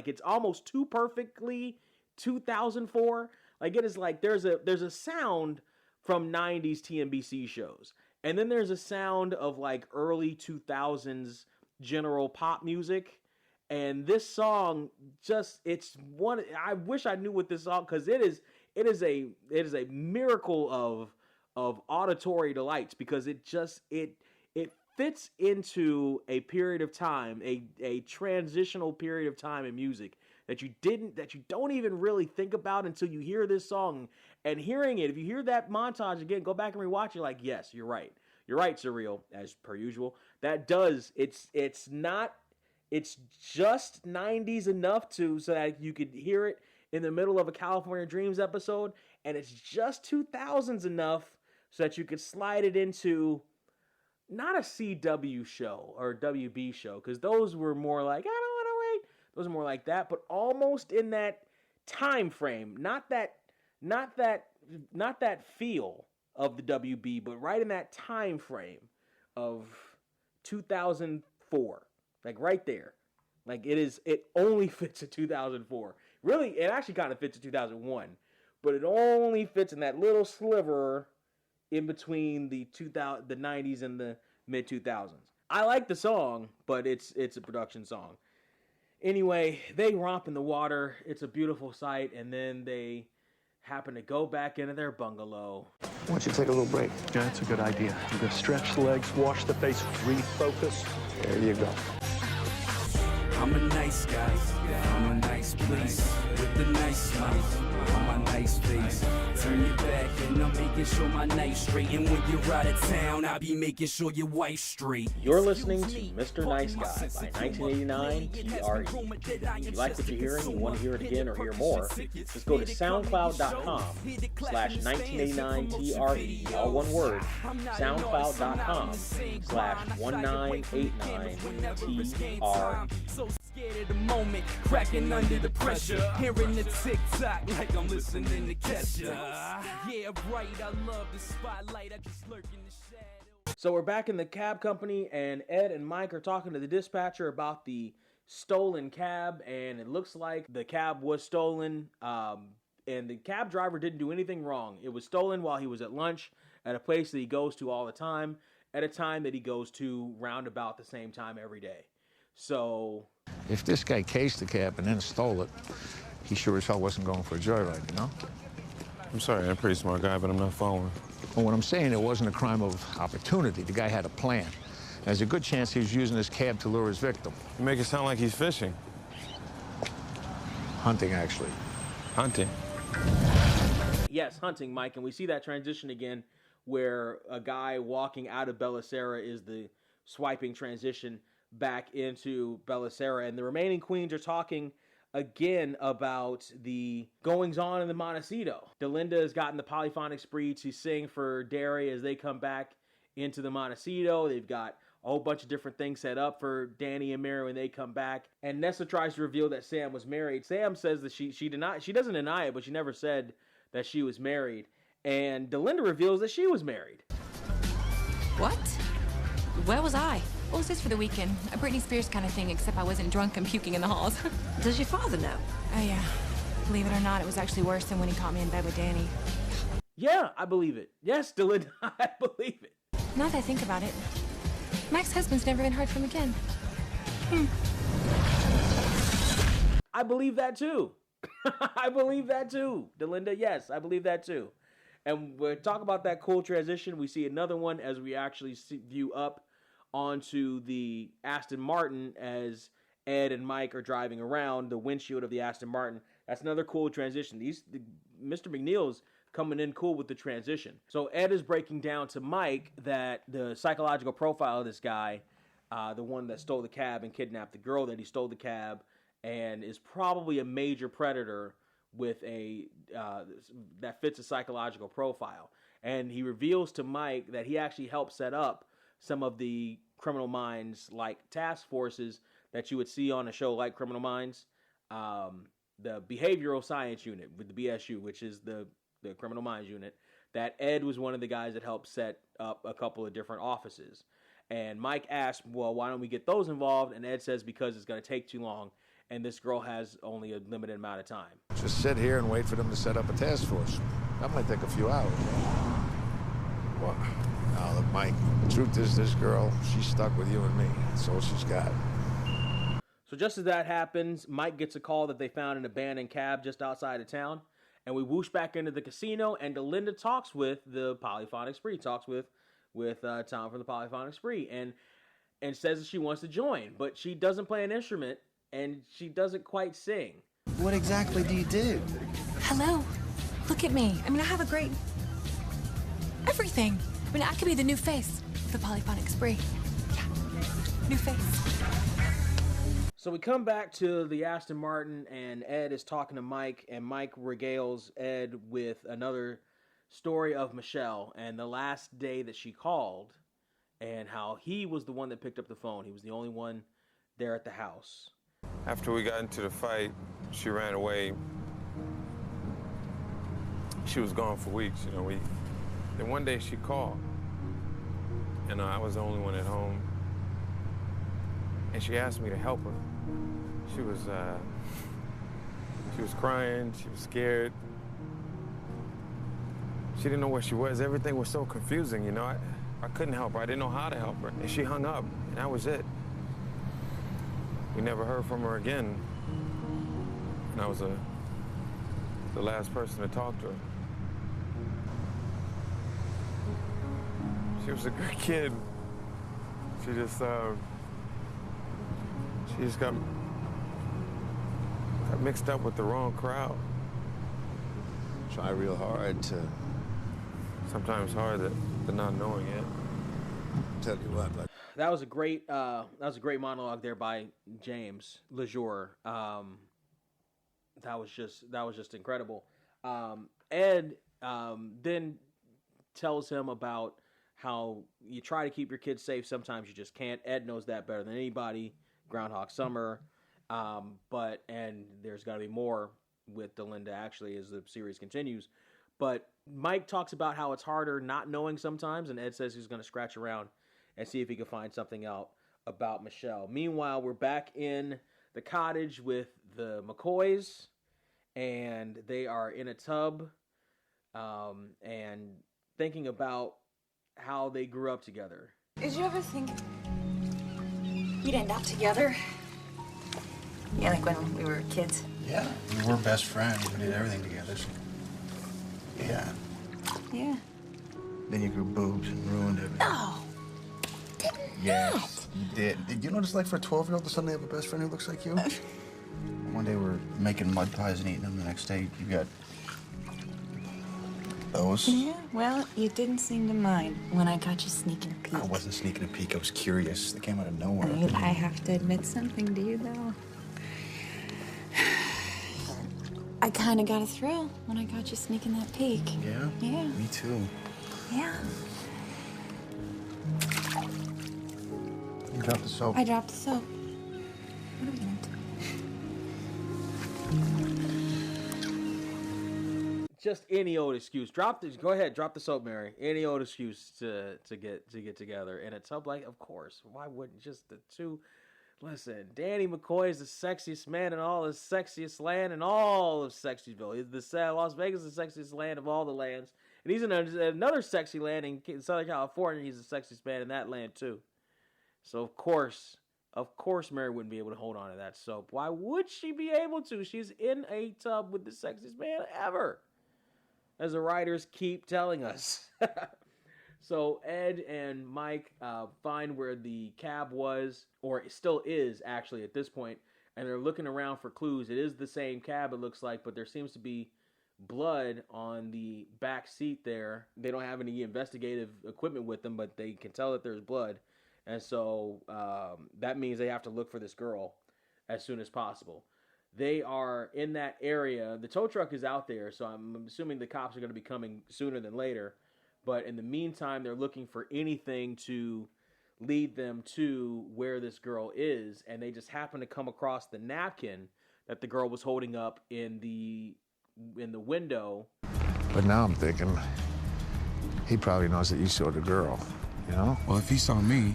it's almost too perfectly 2004. Like, it is like there's a sound from 90s TNBC shows, and then there's a sound of like early 2000s general pop music. And this song it's one. I wish I knew what this song, because it is a miracle of auditory delights, because it fits into a period of time, a transitional period of time in music that you don't even really think about until you hear this song. And hearing it, if you hear that montage again, go back and rewatch it, like, yes, you're right, Surreal, as per usual. That does, it's just 90s enough so that you could hear it in the middle of a California Dreams episode, and it's just 2000s enough so that you could slide it into not a CW show or WB show, because those were more like, I don't want to wait. Those are more like that, but almost in that time frame, not that feel of the WB, but right in that time frame of 2004. Like right there. Like it only fits in 2004. Really, it actually kind of fits in 2001, but it only fits in that little sliver in between the 90s and the mid 2000s. I like the song, but it's a production song. Anyway, they romp in the water. It's a beautiful sight, and then they happen to go back into their bungalow. Why don't you take a little break? Yeah, that's a good idea. I'm gonna stretch the legs, wash the face, refocus. There you go. I'm a nice guy, I'm a nice place, with a nice smile on my nice face. Turn your back and I'm making sure my night's straight. And when you're out of town, I'll be making sure your wife's straight. You're listening to Mr. Nice Guy by 1989 TRE. If you like what you're hearing and you want to hear it again or hear more, just go to soundcloud.com/1989TRE, all one word, soundcloud.com/1989TRE. Scared of the moment, cracking under the pressure, hearing the tick-tock like I'm listening to Kesha. Yeah, right, I love the spotlight, I just lurk in the shadow. So we're back in the cab company, and Ed and Mike are talking to the dispatcher about the stolen cab, and it looks like the cab was stolen, and the cab driver didn't do anything wrong. It was stolen while he was at lunch at a place that he goes to all the time, at a time that he goes to round about the same time every day. So if this guy cased the cab and then stole it, he sure as hell wasn't going for a joyride, you know? I'm sorry, I'm a pretty smart guy, but I'm not following. Well, what I'm saying, it wasn't a crime of opportunity. The guy had a plan. There's a good chance he was using his cab to lure his victim. You make it sound like he's fishing. Hunting, actually. Hunting? Yes, hunting, Mike, and we see that transition again where a guy walking out of Belisara is the swiping transition back into Belisara, and the remaining queens are talking again about the goings-on in the Montecito. Delina has gotten the polyphonic spree to sing for Dary as they come back into the Montecito. They've got a whole bunch of different things set up for Danny and Mary when they come back. And Nessa tries to reveal that Sam was married. Sam says that she doesn't deny it, but she never said that she was married. And Delina reveals that she was married. What? Where was I? What was this for the weekend? A Britney Spears kind of thing, except I wasn't drunk and puking in the halls. Does your father know? Oh, yeah. Believe it or not, it was actually worse than when he caught me in bed with Danny. Yeah, I believe it. Yes, Delina, I believe it. Now that I think about it, my ex-husband's never been heard from again. I believe that too. I believe that too. Delina, yes, I believe that too. And we'll talk about that cool transition. We see another one as we actually view up onto the Aston Martin as Ed and Mike are driving around the windshield of the Aston Martin. That's another cool transition. Mr. McNeil's coming in cool with the transition. So Ed is breaking down to Mike that the psychological profile of this guy, the one that stole the cab and kidnapped the girl that he stole the cab, and is probably a major predator with that fits a psychological profile. And he reveals to Mike that he actually helped set up some of the Criminal Minds like task forces that you would see on a show like Criminal Minds, the Behavioral Science Unit with the BSU, which is the Criminal Minds unit, that Ed was one of the guys that helped set up a couple of different offices. And Mike asked, well, why don't we get those involved? And Ed says because it's going to take too long and this girl has only a limited amount of time. Just sit here and wait for them to set up a task force. That might take a few hours. Well, now look, Mike, the truth is this girl, she's stuck with you and me. That's all she's got. So just as that happens, Mike gets a call that they found an abandoned cab just outside of town. And we whoosh back into the casino, and Delina talks with the Polyphonic Spree, talks with Tom from the Polyphonic Spree, and says that she wants to join, but she doesn't play an instrument, and she doesn't quite sing. What exactly do you do? Hello. Look at me. I mean, I have a great... everything. I mean, I could be the new face of the Polyphonic Spree. Yeah. New face. So we come back to the Aston Martin, and Ed is talking to Mike, and Mike regales Ed with another story of Michelle and the last day that she called, and how he was the one that picked up the phone. He was the only one there at the house. After we got into the fight, she ran away. She was gone for weeks, you know. Then one day she called, and I was the only one at home, and she asked me to help her. She was crying, she was scared. She didn't know where she was. Everything was so confusing, you know. I couldn't help her. I didn't know how to help her. And she hung up, and that was it. We never heard from her again. And I was the last person to talk to her. She was a good kid. She just got mixed up with the wrong crowd. Try real hard to... Sometimes hard to not knowing it. Tell you what, like... That was a great monologue there by James Lejour. That was just incredible. Ed then tells him about how you try to keep your kids safe. Sometimes you just can't. Ed knows that better than anybody. Groundhog Summer. And there's got to be more with Delina actually as the series continues. But Mike talks about how it's harder not knowing sometimes, and Ed says he's going to scratch around and see if he can find something out about Michelle. Meanwhile, we're back in the cottage with the McCoys, and they are in a tub and thinking about how they grew up together. Did you ever think we'd end up together? Yeah, like when we were kids. Yeah, we were best friends. We did everything together. So... yeah. Yeah. Then you grew boobs and ruined everything. No. Did Yes, you did. Did you know what it's like for a 12-year-old to suddenly have a best friend who looks like you? One day we're making mud pies and eating them. The next day you got those. Yeah, well, you didn't seem to mind when I got you sneaking a peek. I wasn't sneaking a peek. I was curious. They came out of nowhere. I have to admit something to you, though. I kind of got a thrill when I got you sneaking that peek. Yeah? Yeah. Me too. Yeah. You dropped the soap. I dropped the soap. What are we gonna do? Just any old excuse. Go ahead, drop the soap, Mary. Any old excuse to get together in a tub, like, of course. Why wouldn't just the two? Listen, Danny McCoy is the sexiest man in all the sexiest land in all of Sexyville. Las Vegas is the sexiest land of all the lands. And he's in another sexy land in Southern California. He's the sexiest man in that land, too. So, of course, Mary wouldn't be able to hold on to that soap. Why would she be able to? She's in a tub with the sexiest man ever, as the writers keep telling us. So Ed and Mike find where the cab was, or it still is actually at this point, and they're looking around for clues. It is the same cab, it looks like, but there seems to be blood on the back seat there. They don't have any investigative equipment with them, but they can tell that there's blood. And so that means they have to look for this girl as soon as possible. They are in that area. The tow truck is out there, so I'm assuming the cops are going to be coming sooner than later. But in the meantime, they're looking for anything to lead them to where this girl is, and they just happen to come across the napkin that the girl was holding up in the window. But now I'm thinking, he probably knows that you saw the girl, you know? Well, if he saw me,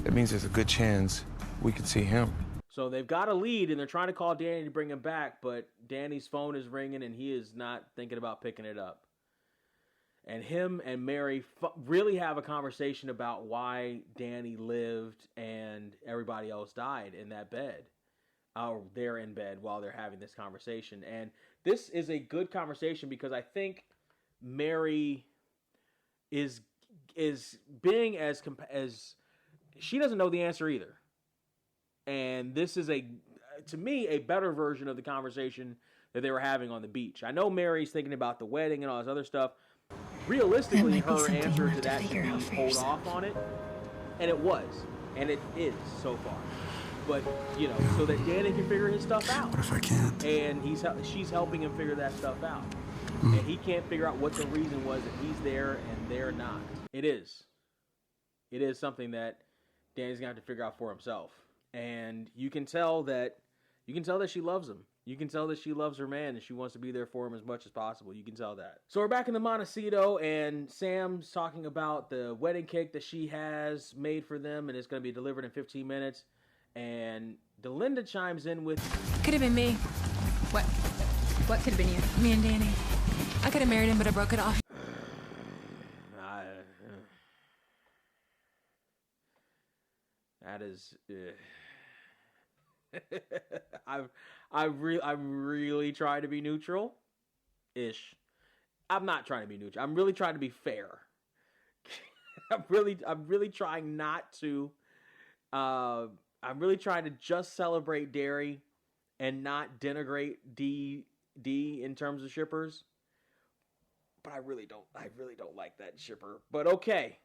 it means there's a good chance we could see him. So they've got a lead, and they're trying to call Danny to bring him back, but Danny's phone is ringing, and he is not thinking about picking it up. And him and Mary really have a conversation about why Danny lived and everybody else died in that bed. They're in bed while they're having this conversation. And this is a good conversation because I think Mary is being as she doesn't know the answer either. And this is to me, a better version of the conversation that they were having on the beach. I know Mary's thinking about the wedding and all this other stuff. Realistically, her answer to that should be hold off on it. And it was. And it is so far. But, so that Danny can figure his stuff out. What if I can't? And she's helping him figure that stuff out. And he can't figure out what the reason was that he's there and they're not. It is. It is something that Danny's going to have to figure out for himself. And you can tell that she loves him. You can tell that she loves her man and she wants to be there for him as much as possible. You can tell that. So we're back in the Montecito, and Sam's talking about the wedding cake that she has made for them, and it's going to be delivered in 15 minutes. And Delina chimes in with, Could have been me. What? What could have been you? Me and Danny. I could have married him, but I broke it off. That is... I'm really trying to be neutral-ish. I'm not trying to be neutral. I'm really trying to be fair. I'm really trying not to. I'm really trying to just celebrate Dary and not denigrate D in terms of shippers. But I really don't like that shipper. But okay.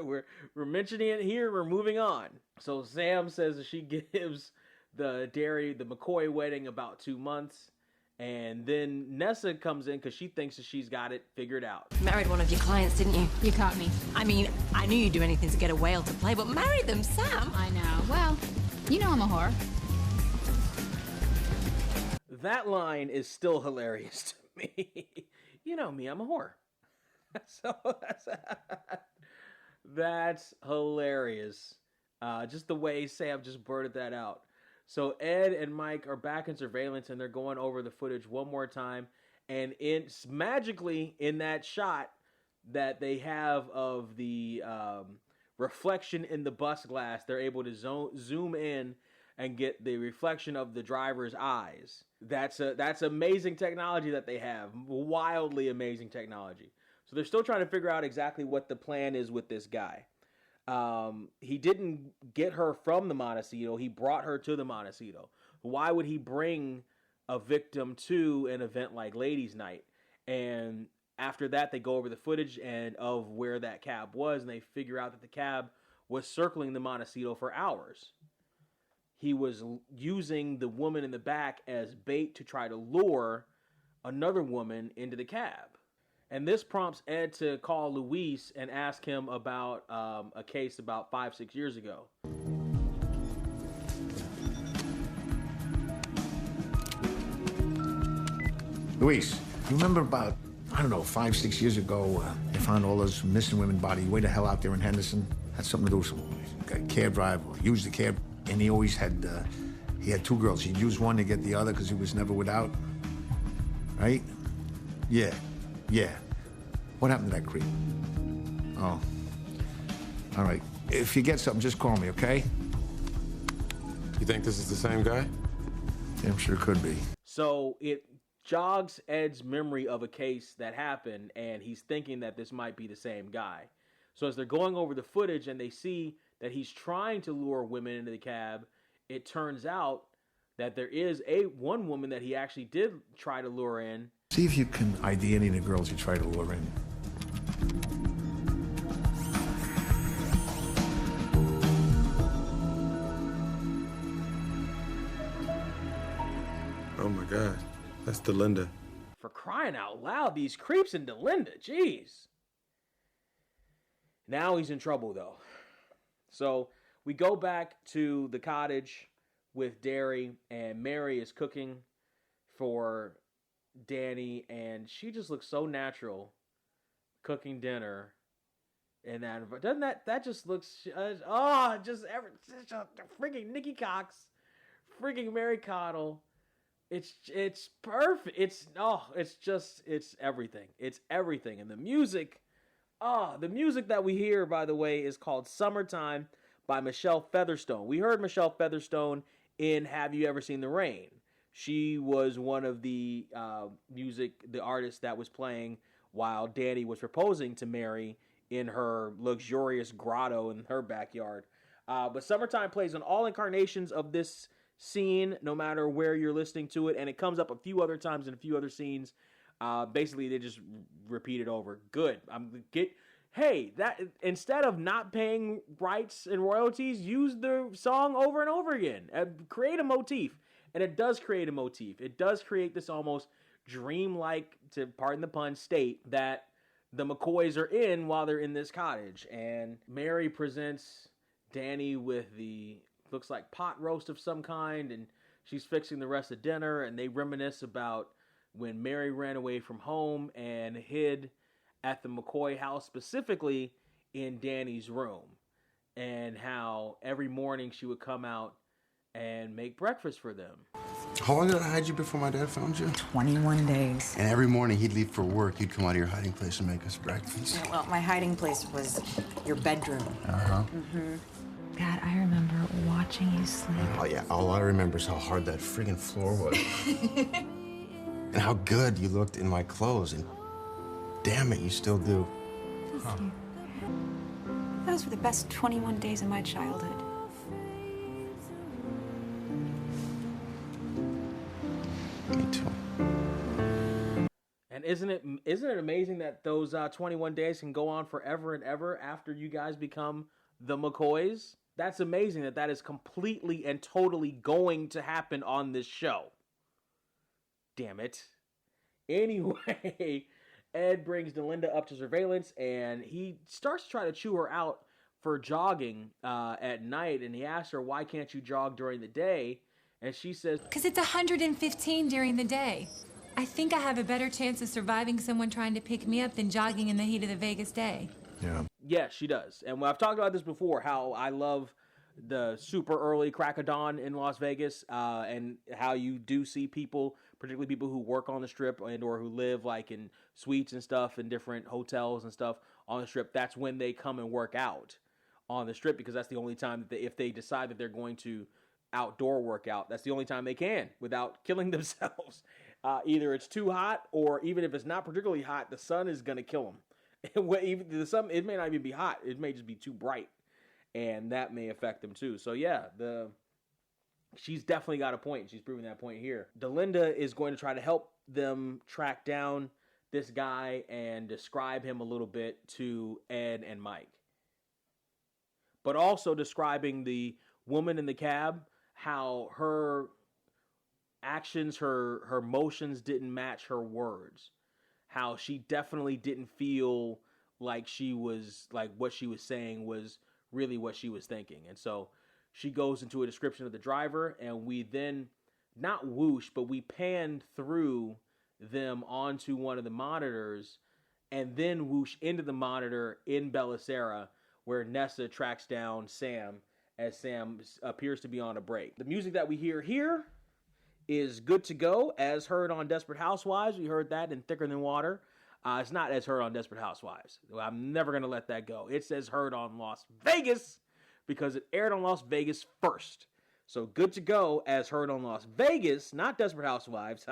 We're mentioning it here. We're moving on. So Sam says that she gives the McCoy wedding about 2 months. And then Nessa comes in because she thinks that she's got it figured out. Married one of your clients, didn't you? You caught me. I mean, I knew you'd do anything to get a whale to play, but marry them, Sam. I know. Well, you know I'm a whore. That line is still hilarious to me. You know me, I'm a whore. So that's hilarious. Just the way Sam just blurted that out. So Ed and Mike are back in surveillance, and they're going over the footage one more time. And it's magically in that shot that they have of the reflection in the bus glass, they're able to zoom in and get the reflection of the driver's eyes. That's amazing technology that they have. Wildly amazing technology. So they're still trying to figure out exactly what the plan is with this guy. He didn't get her from the Montecito. He brought her to the Montecito. Why would he bring a victim to an event like Ladies' Night? And after that, they go over the footage of where that cab was, and they figure out that the cab was circling the Montecito for hours. He was using the woman in the back as bait to try to lure another woman into the cab. And this prompts Ed to call Luis and ask him about a case about 5-6 years ago. Luis, you remember about, 5-6 years ago, they found all those missing women bodies way the hell out there in Henderson? Had something to do with some cab driver, used the cab, and he always had, he had 2 girls. He'd use one to get the other because he was never without, right? Yeah. What happened to that creep? Oh. All right. If you get something, just call me, okay? You think this is the same guy? Damn sure could be. So it jogs Ed's memory of a case that happened, and he's thinking that this might be the same guy. So as they're going over the footage and they see that he's trying to lure women into the cab, it turns out that there is one woman that he actually did try to lure in. See if you can ID any of the girls you try to lure in. Oh my God, that's Delina. For crying out loud, these creeps in Delina, jeez. Now he's in trouble though. So we go back to the cottage with Dary, and Mary is cooking for Danny, and she just looks so natural cooking dinner. And that just looks just freaking Nikki Cox freaking Mary Cottle. It's perfect. It's everything. It's everything. And the music that we hear, by the way, is called Summertime by Michelle Featherstone. We heard Michelle Featherstone in Have You Ever Seen the Rain? She was one of the the artists that was playing while Danny was proposing to Mary in her luxurious grotto in her backyard. But Summertime plays on all incarnations of this scene, no matter where you're listening to it, and it comes up a few other times in a few other scenes. Basically, they just repeat it over. Good. That instead of not paying rights and royalties, use the song over and over again. Create a motif. And it does create a motif. It does create this almost dreamlike, to pardon the pun, state that the McCoys are in while they're in this cottage. And Mary presents Danny with looks like pot roast of some kind, and she's fixing the rest of dinner, and they reminisce about when Mary ran away from home and hid at the McCoy house, specifically in Danny's room, and how every morning she would come out and make breakfast for them. How long did I hide you before my dad found you? 21 days. And every morning he'd leave for work, you'd come out of your hiding place and make us breakfast. Yeah, well, my hiding place was your bedroom. Uh-huh. Mm-hmm. Dad, I remember watching you sleep. Oh, yeah. All I remember is how hard that friggin' floor was. And how good you looked in my clothes. And damn it, you still do. Huh. Those were the best 21 days of my childhood. Me too. And isn't it amazing that those 21 days can go on forever and ever after you guys become the McCoys? That's amazing that is completely and totally going to happen on this show. Damn it. Anyway, Ed brings Delinda up to surveillance, and he starts to try to chew her out for jogging at night, and he asks her, why can't you jog during the day? And she says, because it's 115 during the day. I think I have a better chance of surviving someone trying to pick me up than jogging in the heat of the Vegas day. Yeah. Yes, she does. And I've talked about this before, how I love the super early crack of dawn in Las Vegas, and how you do see people, particularly people who work on the Strip and or who live like in suites and stuff in different hotels and stuff on the Strip. That's when they come and work out on the Strip, because that's the only time that if they decide that they're going to outdoor workout, that's the only time they can without killing themselves. Either it's too hot, or even if it's not particularly hot, the sun is going to kill them. Even the sun, it may not even be hot. It may just be too bright, and that may affect them too. So yeah, she's definitely got a point. She's proving that point here. Delinda is going to try to help them track down this guy and describe him a little bit to Ed and Mike, but also describing the woman in the cab, how her actions, her motions didn't match her words. How she definitely didn't feel like what she was saying was really what she was thinking. And so she goes into a description of the driver, and we then not whoosh, but we pan through them onto one of the monitors, and then whoosh into the monitor in Belisara, where Nessa tracks down Sam as Sam appears to be on a break. The music that we hear here is Good to Go, as heard on Desperate Housewives. We heard that in Thicker Than Water. It's not as heard on Desperate Housewives. I'm never going to let that go. It's as heard on Las Vegas, because it aired on Las Vegas first. So Good to Go, as heard on Las Vegas, not Desperate Housewives,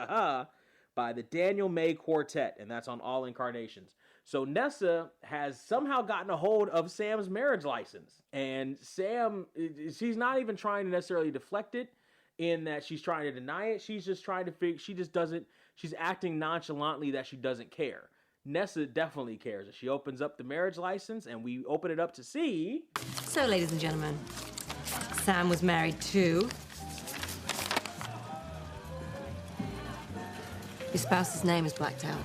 by the Daniel May Quartet, and that's on all incarnations. So Nessa has somehow gotten a hold of Sam's marriage license, and Sam, she's not even trying to necessarily deflect it, in that she's trying to deny it. She's just trying to figure, she's acting nonchalantly that she doesn't care. Nessa definitely cares. She opens up the marriage license, and we open it up to see. So, ladies and gentlemen, Sam was married to... Your spouse's name is blacked out.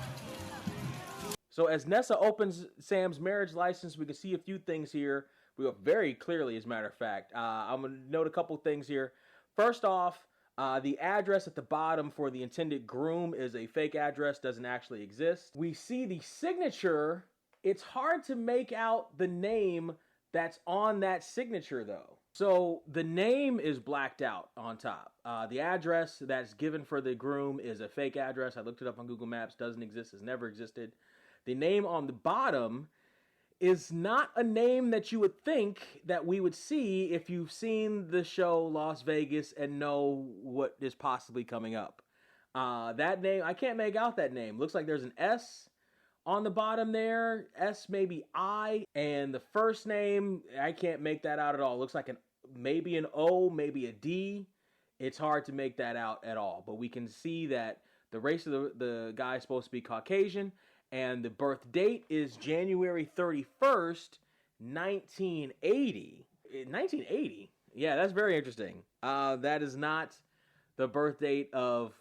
So as Nessa opens Sam's marriage license, we can see a few things here. We look very clearly, as a matter of fact. I'm going to note a couple things here. First off, the address at the bottom for the intended groom is a fake address, doesn't actually exist. We see the signature. It's hard to make out the name that's on that signature, though. So the name is blacked out on top. The address that's given for the groom is a fake address. I looked it up on Google Maps. Doesn't exist. Has never existed. The name on the bottom is not a name that you would think that we would see if you've seen the show Las Vegas and know what is possibly coming up. That name, I can't make out that name. Looks like there's an S on the bottom there. S, maybe I. And the first name, I can't make that out at all. Looks like maybe an O, maybe a D. It's hard to make that out at all. But we can see that the race of the guy is supposed to be Caucasian. And the birth date is January 31st, 1980. 1980? Yeah, that's very interesting. That is not the birth date of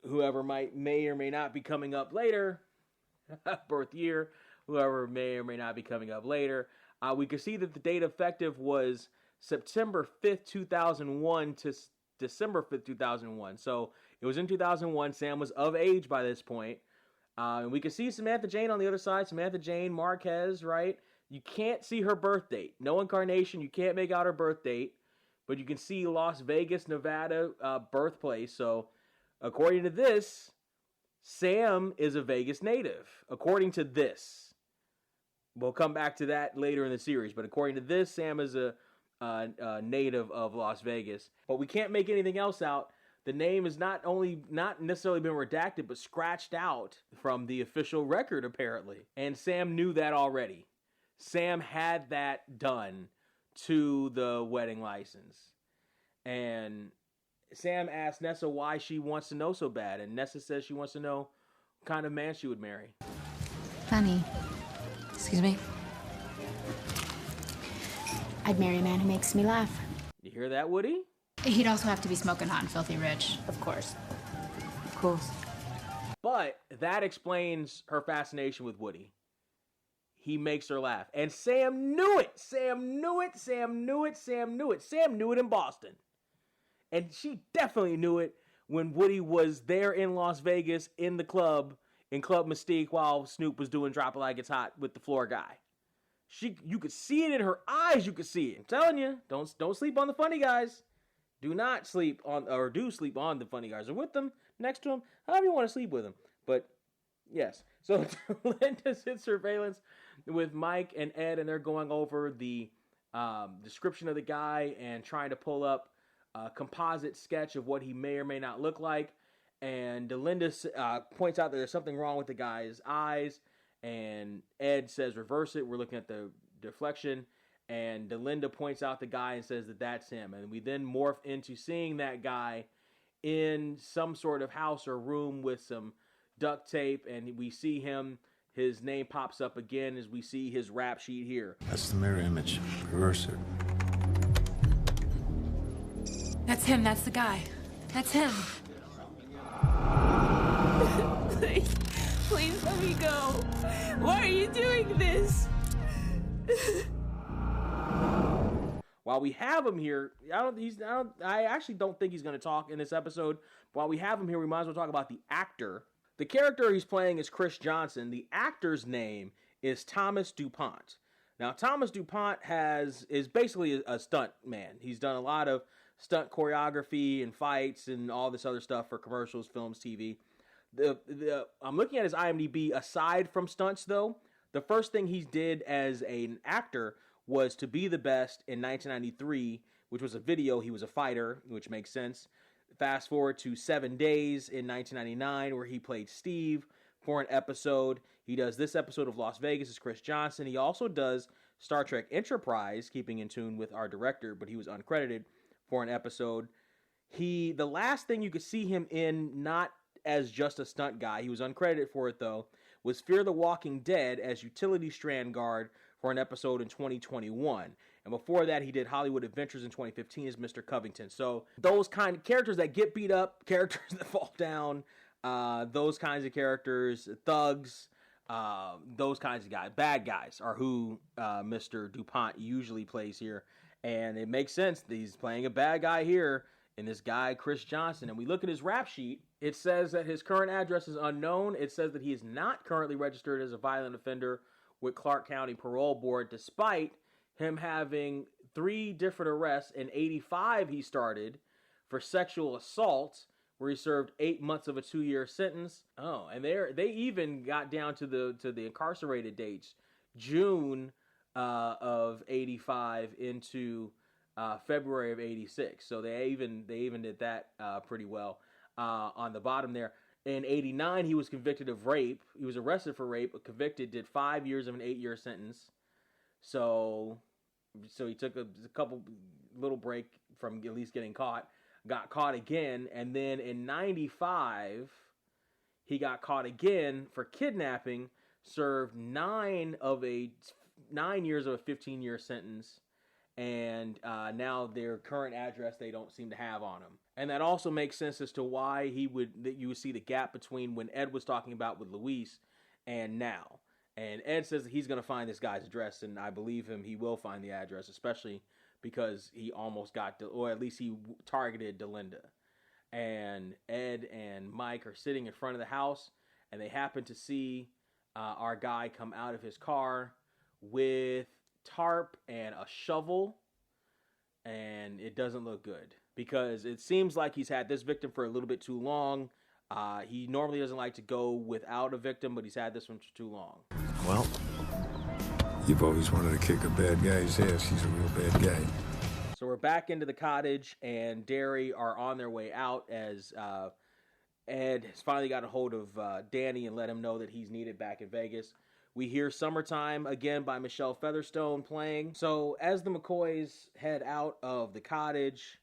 whoever may or may not be coming up later. Birth year, whoever may or may not be coming up later. We can see that the date effective was September 5th, 2001 to December 5th, 2001. So it was in 2001. Sam was of age by this point. And we can see Samantha Jane on the other side. Samantha Jane Marquez, right? You can't see her birth date. No incarnation. You can't make out her birth date. But you can see Las Vegas, Nevada birthplace. So according to this, Sam is a Vegas native. According to this. We'll come back to that later in the series. But according to this, Sam is a native of Las Vegas. But we can't make anything else out. The name is not necessarily been redacted, but scratched out from the official record, apparently. And Sam knew that already. Sam had that done to the wedding license. And Sam asked Nessa why she wants to know so bad. And Nessa says she wants to know what kind of man she would marry. Honey, excuse me. I'd marry a man who makes me laugh. You hear that, Woody? He'd also have to be smoking hot and filthy rich, of course. Of course. But that explains her fascination with Woody. He makes her laugh. And Sam knew it. Sam knew it. Sam knew it. Sam knew it. Sam knew it in Boston. And she definitely knew it when Woody was there in Las Vegas in the club, in Club Mystique, while Snoop was doing Drop It Like It's Hot with the floor guy. You could see it in her eyes. You could see it. I'm telling you, don't sleep on the funny guys. Do not sleep on, or do sleep on the funny guys, or with them, next to them, however you want to sleep with them. But, yes. So, Linda's in surveillance with Mike and Ed, and they're going over the description of the guy and trying to pull up a composite sketch of what he may or may not look like. And Delinda points out that there's something wrong with the guy's eyes, and Ed says, reverse it. We're looking at the deflection. And Delinda points out the guy and says that that's him. And we then morph into seeing that guy in some sort of house or room with some duct tape. And we see him. His name pops up again as we see his rap sheet here. That's the mirror image. Reverse it. That's him. That's the guy. That's him. Please let me go. Why are you doing this? While we have him here, I actually don't think he's going to talk in this episode. But while we have him here, we might as well talk about the actor. The character he's playing is Chris Johnson. The actor's name is Thomas DuPont. Now, Thomas DuPont is basically a stunt man. He's done a lot of stunt choreography and fights and all this other stuff for commercials, films, TV. I'm looking at his IMDb. Aside from stunts, though, the first thing he did as an actor was To Be the Best in 1993, which was a video. He was a fighter, which makes sense. Fast forward to 7 Days in 1999, where he played Steve for an episode. He does this episode of Las Vegas as Chris Johnson. He also does Star Trek Enterprise, keeping in tune with our director, but he was uncredited for an episode. The last thing you could see him in, not as just a stunt guy, he was uncredited for it though, was Fear the Walking Dead as Utility Strand Guard for an episode in 2021. And before that, he did Hollywood Adventures in 2015 as Mr. Covington. So those kind of characters that get beat up, characters that fall down, those kinds of characters, thugs, those kinds of guys, bad guys are who Mr. DuPont usually plays here. And it makes sense that he's playing a bad guy here in this guy, Chris Johnson. And we look at his rap sheet. It says that his current address is unknown. It says that he is not currently registered as a violent offender with Clark County Parole Board, despite him having 3 different arrests. In 85, he started for sexual assault, where he served 8 months of a 2-year sentence. Oh, and they even got down to the incarcerated dates, June of 85 into February of 86. So they even did that pretty well on the bottom there. In 89, he was convicted of rape. He was arrested for rape, but convicted, did 5 years of an 8-year sentence. So he took a couple little break from at least getting caught. Got caught again, and then in 95, he got caught again for kidnapping, served 9 years of a 15-year sentence, and now their current address they don't seem to have on him. And that also makes sense as to why you would see the gap between when Ed was talking about with Luis and now. And Ed says that he's going to find this guy's address, and I believe him. He will find the address, especially because he almost got, or at least he targeted Delinda. And Ed and Mike are sitting in front of the house, and they happen to see our guy come out of his car with tarp and a shovel, and it doesn't look good because it seems like he's had this victim for a little bit too long. He normally doesn't like to go without a victim, but he's had this one for too long. Well, you've always wanted to kick a bad guy's ass. He's a real bad guy. So we're back into the cottage, and Dary are on their way out as Ed has finally got a hold of Danny and let him know that he's needed back in Vegas. We hear Summertime again by Michelle Featherstone playing. So as the McCoys head out of the cottage,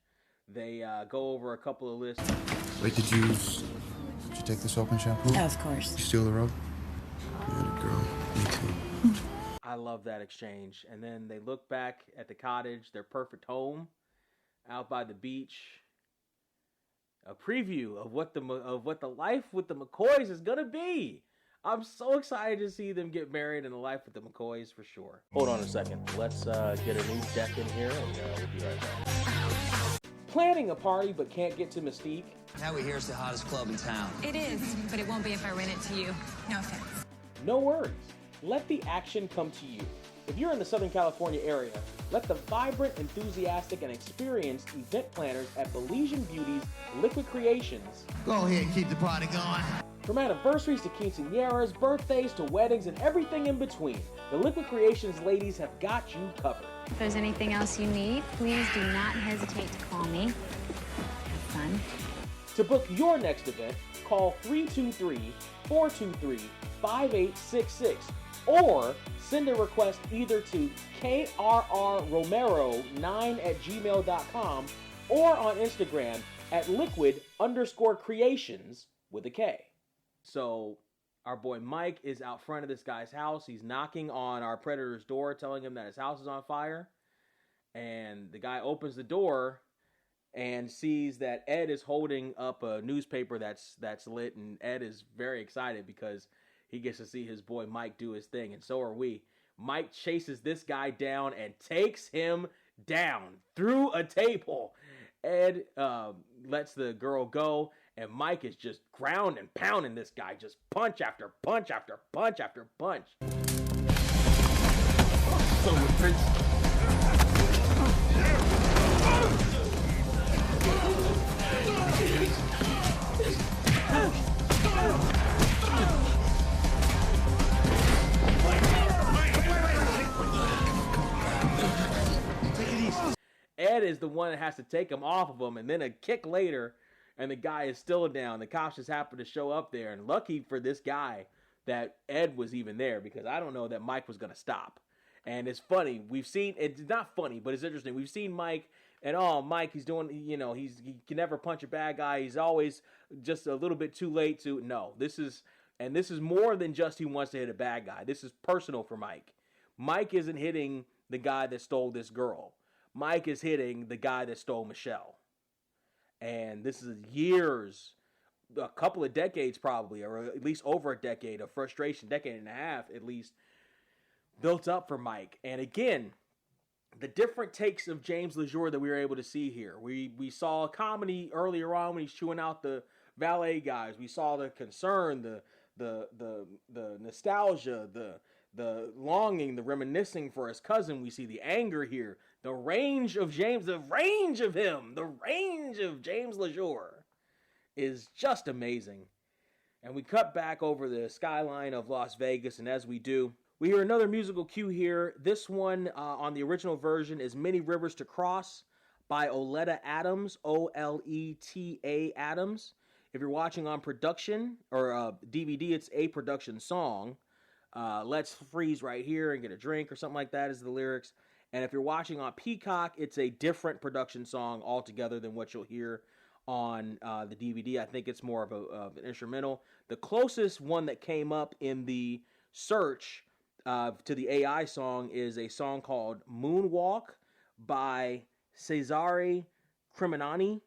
they go over a couple of lists. Wait, did you take the soap and shampoo? Of course. You steal the rope? Yeah, girl. Me too. I love that exchange. And then they look back at the cottage, their perfect home, out by the beach. A preview of what the life with the McCoys is gonna be. I'm so excited to see them get married and the life with the McCoys for sure. Hold on a second. Let's get a new deck in here, and we'll be right back. Planning a party but can't get to Mystique? Now we hear it's the hottest club in town. It is, but it won't be if I rent it to you. No offense. No worries. Let the action come to you. If you're in the Southern California area, let the vibrant, enthusiastic, and experienced event planners at Belizean Beauty's Liquid Creations Go ahead and keep the party going. From anniversaries to quinceañeras, birthdays to weddings, and everything in between, the Liquid Creations ladies have got you covered. If there's anything else you need, please do not hesitate to call me. Have fun. To book your next event, call 323-423-5866 or send a request either to krrromero9@gmail.com or on Instagram at liquid_creations with a K. So our boy Mike is out front of this guy's house. He's knocking on our predator's door, telling him that his house is on fire. And the guy opens the door and sees that Ed is holding up a newspaper that's lit, and Ed is very excited because he gets to see his boy Mike do his thing, and so are we. Mike chases this guy down and takes him down through a table. Ed lets the girl go, and Mike is just ground and pounding this guy, just punch after punch after punch after punch. Ed is the one that has to take him off of him, and then a kick later, and the guy is still down. The cops just happen to show up there, and lucky for this guy that Ed was even there, because I don't know that Mike was going to stop. And it's funny. We've seen, it's not funny, but it's interesting. We've seen Mike, and Mike, he's doing, he can never punch a bad guy. He's always just a little bit too late to, no, this is more than just he wants to hit a bad guy. This is personal for Mike. Mike isn't hitting the guy that stole this girl. Mike is hitting the guy that stole Michelle. And this is years, a couple of decades probably, or at least over a decade of frustration, decade and a half at least, built up for Mike. And again, the different takes of James LeJour that we were able to see here. We saw a comedy earlier on when he's chewing out the valet guys. We saw the concern, the nostalgia, the longing, the reminiscing for his cousin. We see the anger here, the range of James LeJour is just amazing. And we cut back over the skyline of Las Vegas, and as we do, we hear another musical cue here. This one on the original version is Many Rivers to Cross by Oleta Adams, Oleta Adams. If you're watching on production or DVD, it's a production song. Let's freeze right here and get a drink or something like that is the lyrics. And if you're watching on Peacock, it's a different production song altogether than what you'll hear on the DVD. I think it's more of an instrumental. The closest one that came up in the search to the AI song is a song called Moonwalk by Cesare Cremonani,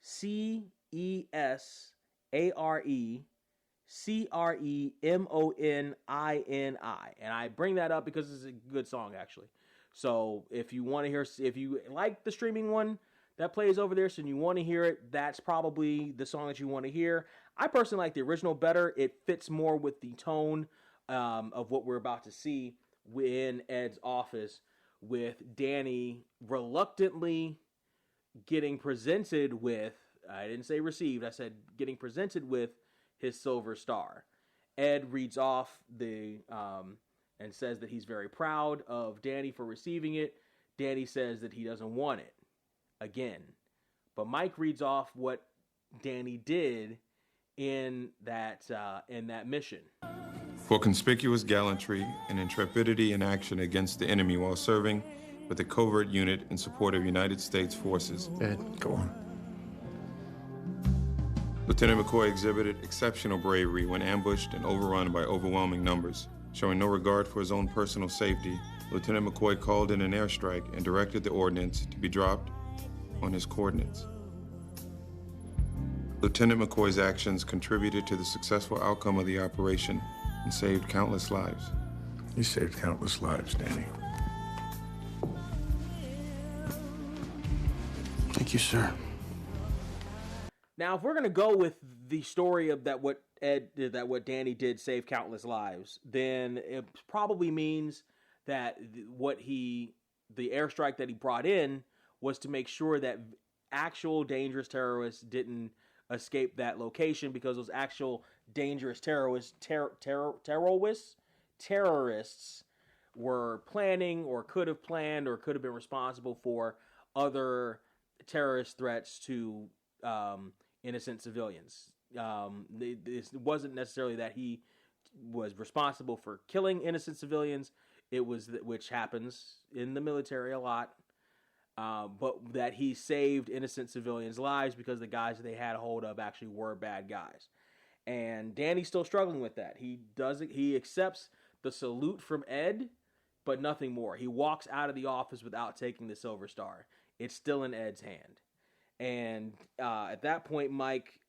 CesarECremoni. And I bring that up because it's a good song, actually. So if you want to hear, if you like the streaming one that plays over there, so you want to hear it, that's probably the song that you want to hear. I personally like the original better. It fits more with the tone of what we're about to see in Ed's office, with Danny reluctantly getting presented with, I didn't say received, I said getting presented with his silver star. Ed reads off the and says that he's very proud of Danny for receiving it. Danny says that he doesn't want it again. But Mike reads off what Danny did in that mission. For conspicuous gallantry and intrepidity in action against the enemy while serving with a covert unit in support of United States forces. Ed, go on. Lieutenant McCoy exhibited exceptional bravery when ambushed and overrun by overwhelming numbers. Showing no regard for his own personal safety, Lieutenant McCoy called in an airstrike and directed the ordnance to be dropped on his coordinates. Lieutenant McCoy's actions contributed to the successful outcome of the operation and saved countless lives. You saved countless lives, Danny. Thank you, sir. Now, if we're gonna go with the story of that what Danny did save countless lives, then it probably means that the airstrike that he brought in was to make sure that actual dangerous terrorists didn't escape that location, because those actual dangerous terrorists were planning or could have planned or could have been responsible for other terrorist threats to innocent civilians. It wasn't necessarily that he was responsible for killing innocent civilians. It was which happens in the military a lot, but that he saved innocent civilians' lives because the guys that they had a hold of actually were bad guys. And Danny's still struggling with that. He accepts the salute from Ed, but nothing more. He walks out of the office without taking the Silver Star. It's still in Ed's hand. And at that point, Mike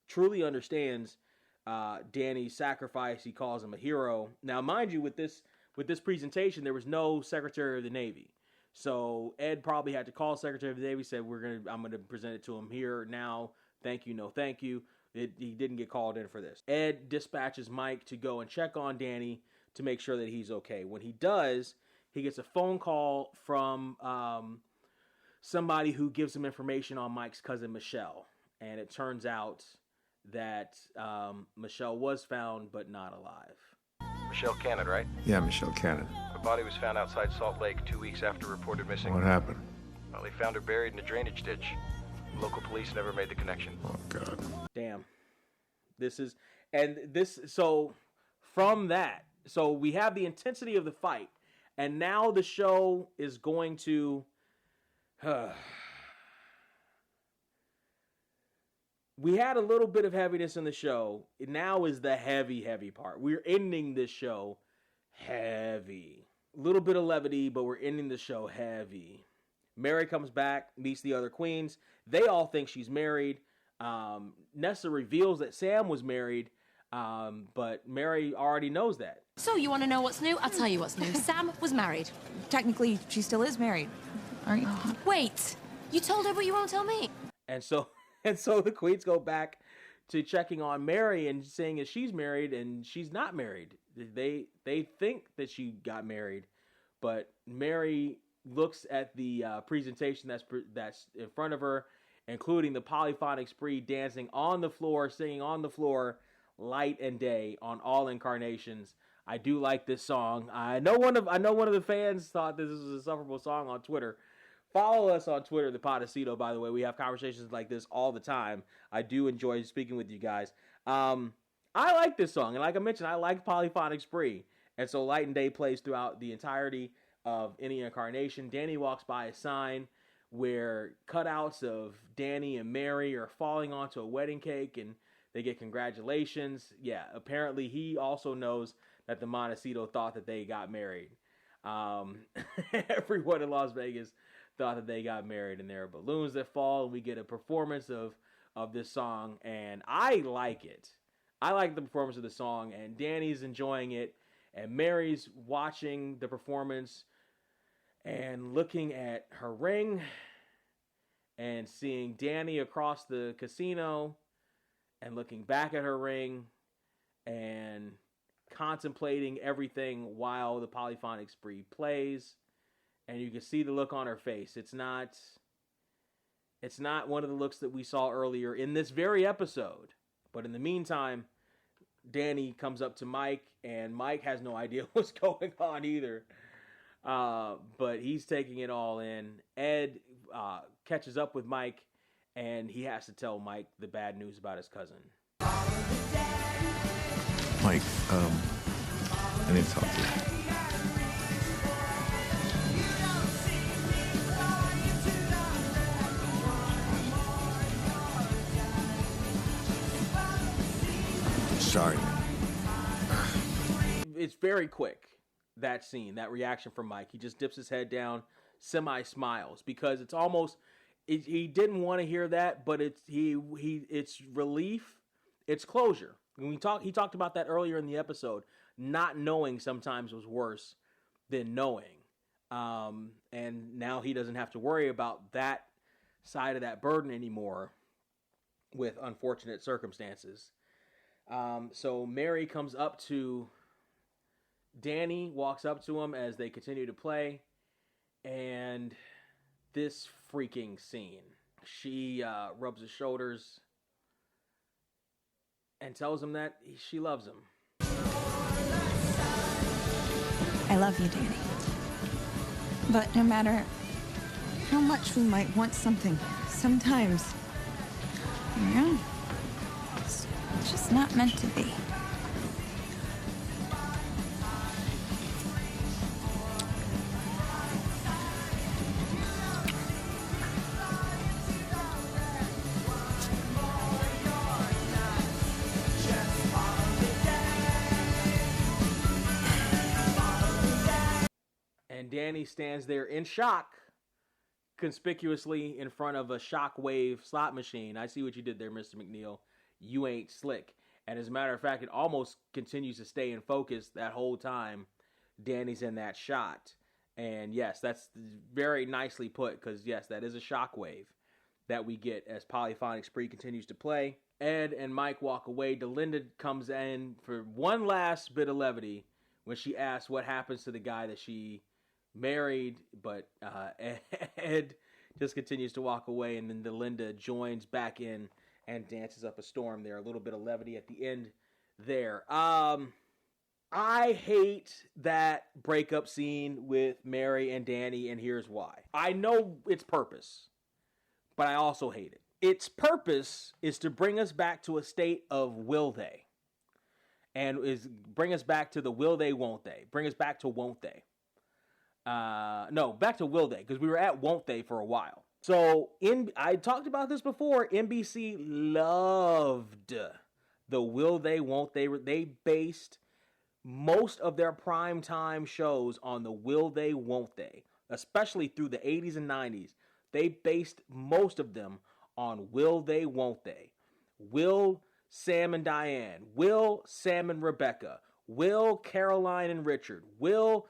truly understands Danny's sacrifice. He calls him a hero. Now, mind you, with this presentation, there was no Secretary of the Navy. So Ed probably had to call Secretary of the Navy, said, I'm gonna present it to him here now. Thank you, no thank you. He didn't get called in for this. Ed dispatches Mike to go and check on Danny to make sure that he's okay. When he does, he gets a phone call from somebody who gives him information on Mike's cousin Michelle. And it turns out that Michelle was found, but not alive. Michelle Cannon, right? Yeah, Michelle Cannon. Her body was found outside Salt Lake 2 weeks after reported missing. What happened? Well, they found her buried in a drainage ditch. Local police never made the connection. Oh, God. Damn. So from that, so we have the intensity of the fight, and now the show is going to... We had a little bit of heaviness in the show. Now is the heavy part. We're ending this show heavy. A little bit of levity, but we're ending the show heavy. Mary comes back, meets the other queens. They all think she's married. Nessa reveals that Sam was married, but Mary already knows that. So you want to know what's new? I'll tell you what's new. Sam was married. Technically, she still is married, aren't you? Wait, you told her, but you won't tell me. And so the queens go back to checking on Mary and saying that she's married, and she's not married. they think that she got married, but Mary looks at the presentation that's in front of her, including the polyphonic spree dancing on the floor, singing on the floor, light and day on all incarnations. I do like this song. I know one of the fans thought this was a insufferable song on Twitter. Follow us on Twitter, the Podecito, by the way. We have conversations like this all the time. I do enjoy speaking with you guys. I like this song, and like I mentioned, I like polyphonic spree. And so Light and Day plays throughout the entirety of any incarnation. Danny walks by a sign where cutouts of Danny and Mary are falling onto a wedding cake, and they get congratulations. Yeah, apparently he also knows that the Montecito thought that they got married. Everyone in Las Vegas thought that they got married, and there are balloons that fall, and we get a performance of this song, and I like it. I like the performance of the song, and Danny's enjoying it, and Mary's watching the performance and looking at her ring and seeing Danny across the casino and looking back at her ring and contemplating everything while the polyphonic spree plays. And you can see the look on her face. It's not one of the looks that we saw earlier in this very episode. But in the meantime, Danny comes up to Mike, and Mike has no idea what's going on either. But he's taking it all in. Ed catches up with Mike, and he has to tell Mike the bad news about his cousin. Mike, I need to talk to you. Sorry. It's very quick, that scene, that reaction from Mike. He just dips his head down, semi-smiles, because it's almost, he didn't want to hear that, but it's relief, it's closure. When he talked about that earlier in the episode. Not knowing sometimes was worse than knowing. And now he doesn't have to worry about that side of that burden anymore with unfortunate circumstances. So Mary comes up to Danny, walks up to him as they continue to play, and this freaking scene. She rubs his shoulders and tells him that she loves him. I love you, Danny. But no matter how much we might want something, sometimes, it's just not meant to be. And Danny stands there in shock, conspicuously in front of a Shockwave slot machine. I see what you did there, Mr. McNeil. You ain't slick. And as a matter of fact, it almost continues to stay in focus that whole time Danny's in that shot. And yes, that's very nicely put, because yes, that is a Shockwave that we get as Polyphonic Spree continues to play. Ed and Mike walk away. Delinda comes in for one last bit of levity when she asks what happens to the guy that she married, but Ed just continues to walk away, and then Delinda joins back in and dances up a storm there. A little bit of levity at the end there. I hate that breakup scene with Mary and Danny, and here's why. I know its purpose, but I also hate it. Its purpose is to bring us back to a state of will they, and is bring us back to the will they, won't they. Bring us back to won't they. No, back to will they, because we were at won't they for a while. So I talked about this before. NBC loved the will they, won't they. They based most of their primetime shows on the will they, won't they, especially through the 80s and 90s. They based most of them on will they, won't they. Will Sam and Diane, will Sam and Rebecca, will Caroline and Richard, will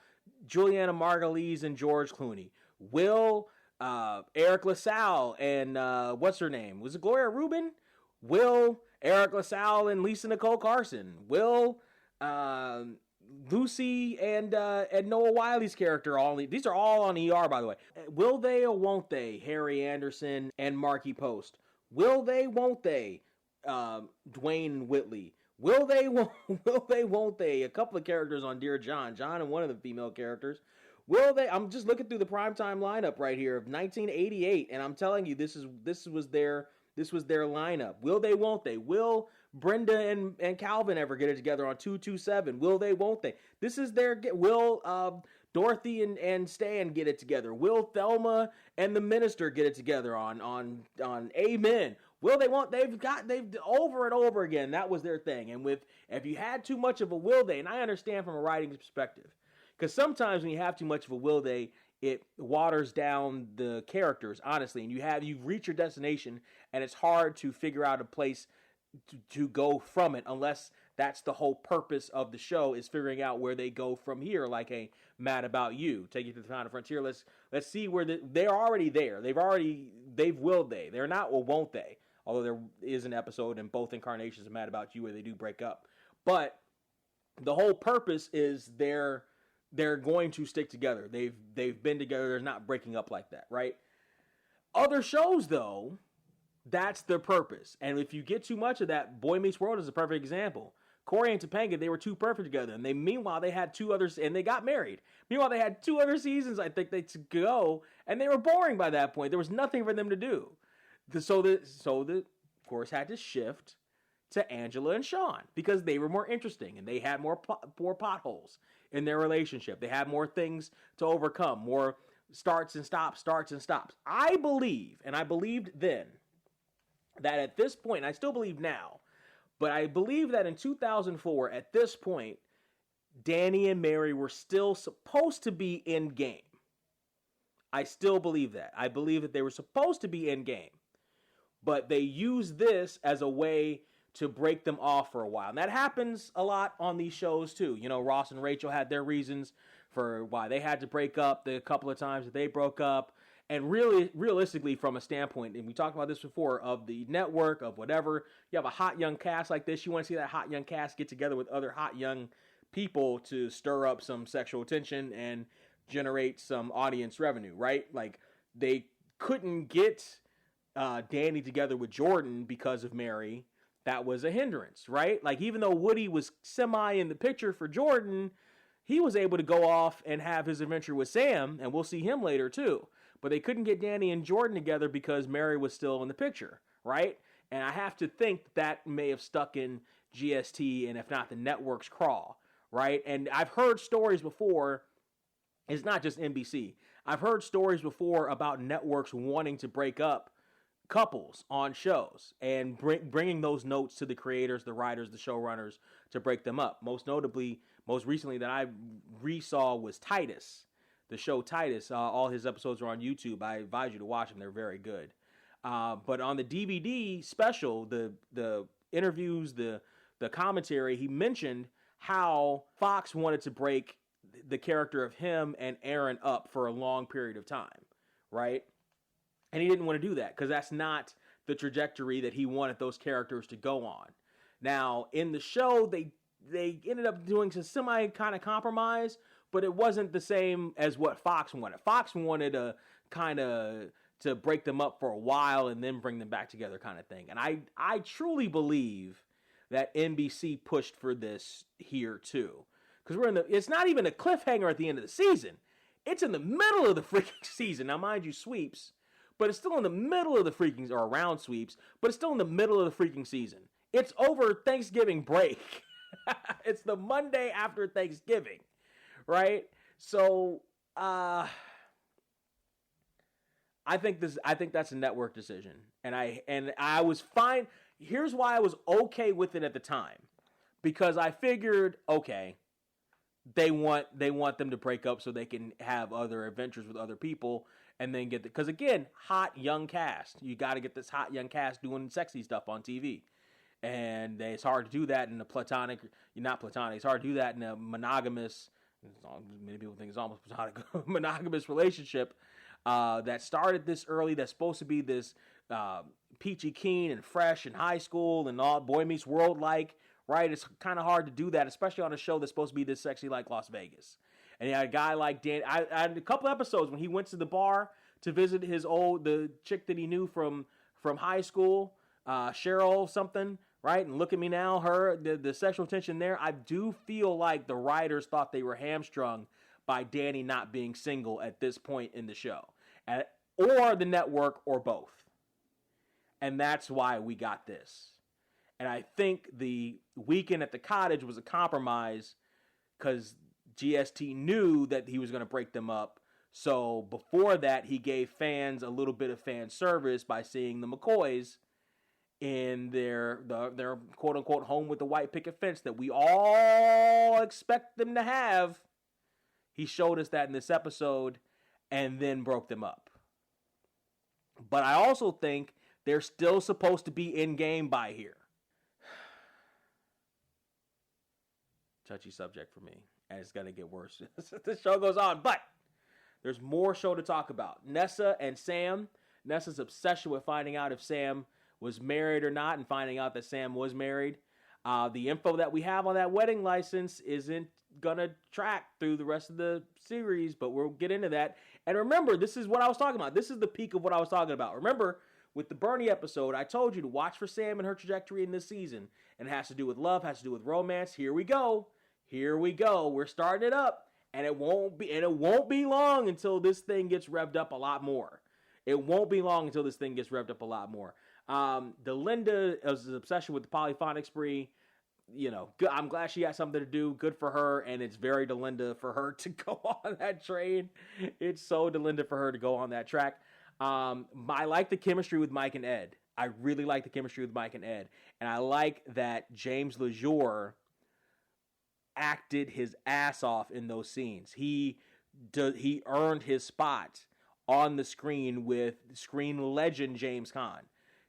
Juliana Margulies and George Clooney, will Eric LaSalle and what's her name? Was it Gloria Rubin? Will Eric LaSalle and Lisa Nicole Carson? Will Lucy and Noah Wiley's character, these are all on ER, by the way. Will they or won't they? Harry Anderson and Marky Post. Will they, won't they? Dwayne Whitley. Will they, won't they? A couple of characters on Dear John and one of the female characters. Will they? I'm just looking through the primetime lineup right here of 1988, and I'm telling you, this was their lineup. Will they, won't they? Will Brenda and Calvin ever get it together on 227? Will they, won't they? This is their. Will Dorothy and Stan get it together? Will Thelma and the Minister get it together on Amen? Will they, won't? They've over and over again. That was their thing. And if you had too much of a will they, and I understand from a writing perspective, because sometimes when you have too much of a will they, it waters down the characters, honestly, and you've reached your destination, and it's hard to figure out a place to go from it, unless that's the whole purpose of the show, is figuring out where they go from here. Like a Mad About You, take you to the final frontier. Let's see where they're already there. They've willed they. They're not, or won't they? Although there is an episode in both incarnations of Mad About You where they do break up, but the whole purpose is they're going to stick together. They've been together. They're not breaking up like that, right? Other shows, though, that's their purpose. And if you get too much of that, Boy Meets World is a perfect example. Corey and Topanga, they were too perfect together. And meanwhile, they had two others, and they got married. Meanwhile, they had two other seasons, I think, to go, and they were boring by that point. There was nothing for them to do. So the course had to shift to Angela and Sean because they were more interesting and they had more potholes in their relationship. They had more things to overcome, more starts and stops. I believe, and I believed then, that at this point, and I still believe now, but I believe that in 2004, at this point, Danny and Mary were still supposed to be in game. I still believe that. I believe that they were supposed to be in game. But they use this as a way to break them off for a while. And that happens a lot on these shows too. You know, Ross and Rachel had their reasons for why they had to break up the couple of times that they broke up. And really, realistically, from a standpoint, and we talked about this before, of the network, of whatever, you have a hot young cast like this, you want to see that hot young cast get together with other hot young people to stir up some sexual tension and generate some audience revenue, right? Like, they couldn't get Danny together with Jordan because of Mary. That was a hindrance, right? Like, even though Woody was semi in the picture for Jordan, he was able to go off and have his adventure with Sam, and we'll see him later too. But they couldn't get Danny and Jordan together because Mary was still in the picture, right? And I have to think that may have stuck in GST, and if not, the network's craw, right? And I've heard stories before. It's not just NBC. I've heard stories before about networks wanting to break up couples on shows and bringing those notes to the creators, the writers, the showrunners to break them up. Most recently that I re-saw was Titus, the show Titus. All his episodes are on YouTube. I advise you to watch them. They're very good. But on the DVD special, the interviews, the commentary, he mentioned how Fox wanted to break the character of him and Aaron up for a long period of time, right? And he didn't want to do that because that's not the trajectory that he wanted those characters to go on. Now, in the show, they ended up doing some semi kind of compromise, but it wasn't the same as what Fox wanted. Fox wanted a kind of to break them up for a while and then bring them back together kind of thing. And I truly believe that NBC pushed for this here too. Because it's not even a cliffhanger at the end of the season. It's in the middle of the freaking season. Now, mind you, sweeps, but it's still in the middle of the freaking, or around sweeps, but it's still in the middle of the freaking season. It's over Thanksgiving break. It's the Monday after Thanksgiving, right? So, I think that's a network decision. And I was fine. Here's why I was okay with it at the time. Because I figured, okay, they want them to break up so they can have other adventures with other people and then get because again, hot young cast. You got to get this hot young cast doing sexy stuff on TV. And it's hard to do that in a platonic, not platonic, it's hard to do that in a monogamous, many people think it's almost platonic, monogamous relationship that started this early, that's supposed to be this peachy keen and fresh in high school and all Boy Meets World like, right? It's kind of hard to do that, especially on a show that's supposed to be this sexy like Las Vegas. And you had a guy like Dan. I had a couple episodes when he went to the bar to visit the chick that he knew from high school, Cheryl something, right? And Look at Me Now, the sexual tension there. I do feel like the writers thought they were hamstrung by Danny not being single at this point in the show, or the network, or both. And that's why we got this. And I think the weekend at the cottage was a compromise because GST knew that he was going to break them up. So before that, he gave fans a little bit of fan service by seeing the McCoys in their quote-unquote home with the white picket fence that we all expect them to have. He showed us that in this episode and then broke them up. But I also think they're still supposed to be in-game by here. Touchy subject for me, and it's going to get worse as the show goes on. But there's more show to talk about. Nessa and Sam. Nessa's obsession with finding out if Sam was married or not and finding out that Sam was married. The info that we have on that wedding license isn't going to track through the rest of the series, but we'll get into that. And remember, this is what I was talking about. This is the peak of what I was talking about. Remember, with the Bernie episode, I told you to watch for Sam and her trajectory in this season. And it has to do with love, has to do with romance. Here we go. Here we go. We're starting it up. And it won't be long until this thing gets revved up a lot more. It won't be long until this thing gets revved up a lot more. Delinda is an obsession with the polyphonic spree. You know, I'm glad she had something to do. Good for her. And it's very Delinda for her to go on that train. It's so Delinda for her to go on that track. I like the chemistry with Mike and Ed. I really like the chemistry with Mike and Ed. And I like that James LeJour acted his ass off in those scenes. He earned his spot on the screen with screen legend James Caan.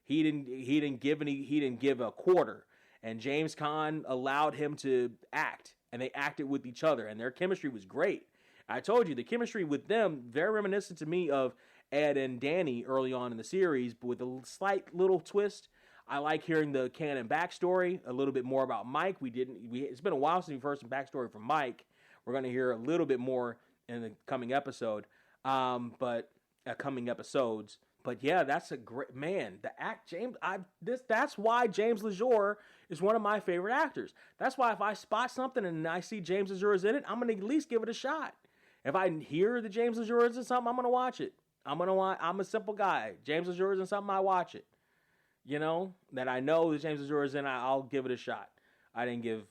He didn't give a quarter, and James Caan allowed him to act, and they acted with each other, and their chemistry was great. I told you the chemistry with them very reminiscent to me of Ed and Danny early on in the series, but with a slight little twist. I like hearing the canon backstory, a little bit more about Mike. It's been a while since we've heard some backstory from Mike. We're going to hear a little bit more in the coming episode, coming episodes. But yeah, that's a great man. That's why James LeJour is one of my favorite actors. That's why if I spot something and I see James LeJour is in it, I'm going to at least give it a shot. If I hear that James LeJour is in something, I'm going to watch it. I'm a simple guy. James LeJour is in something, I watch it. You know, that I know that James LeJour is in, I'll give it a shot. I didn't give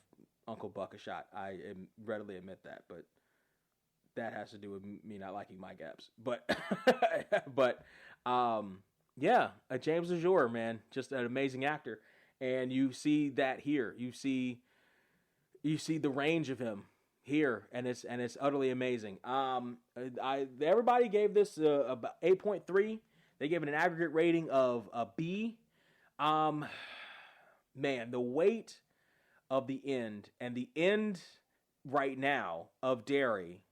Uncle Buck a shot. I readily admit that, but that has to do with me not liking Mike Epps. But yeah, James LeJour, man, just an amazing actor, and you see that here. You see the range of him here, and it's utterly amazing. Everybody gave this about 8.3. They gave it an aggregate rating of a B. Man, the weight of the end, and the end right now of Dary,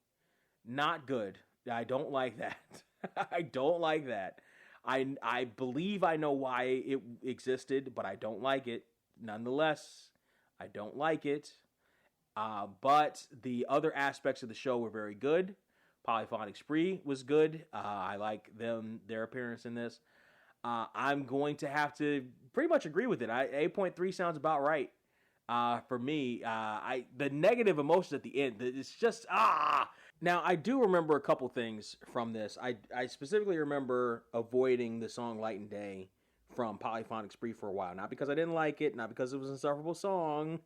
not good. I don't like that. I don't like that. I believe I know why it existed, but I don't like it. Nonetheless, I don't like it. But the other aspects of the show were very good. Polyphonic Spree was good. I like their appearance in this. I'm going to have to pretty much agree with it. 8.3 sounds about right for me. The negative emotions at the end, it's just, Now, I do remember a couple things from this. I specifically remember avoiding the song Light and Day from Polyphonic Spree for a while. Not because I didn't like it, not because it was an insufferable song,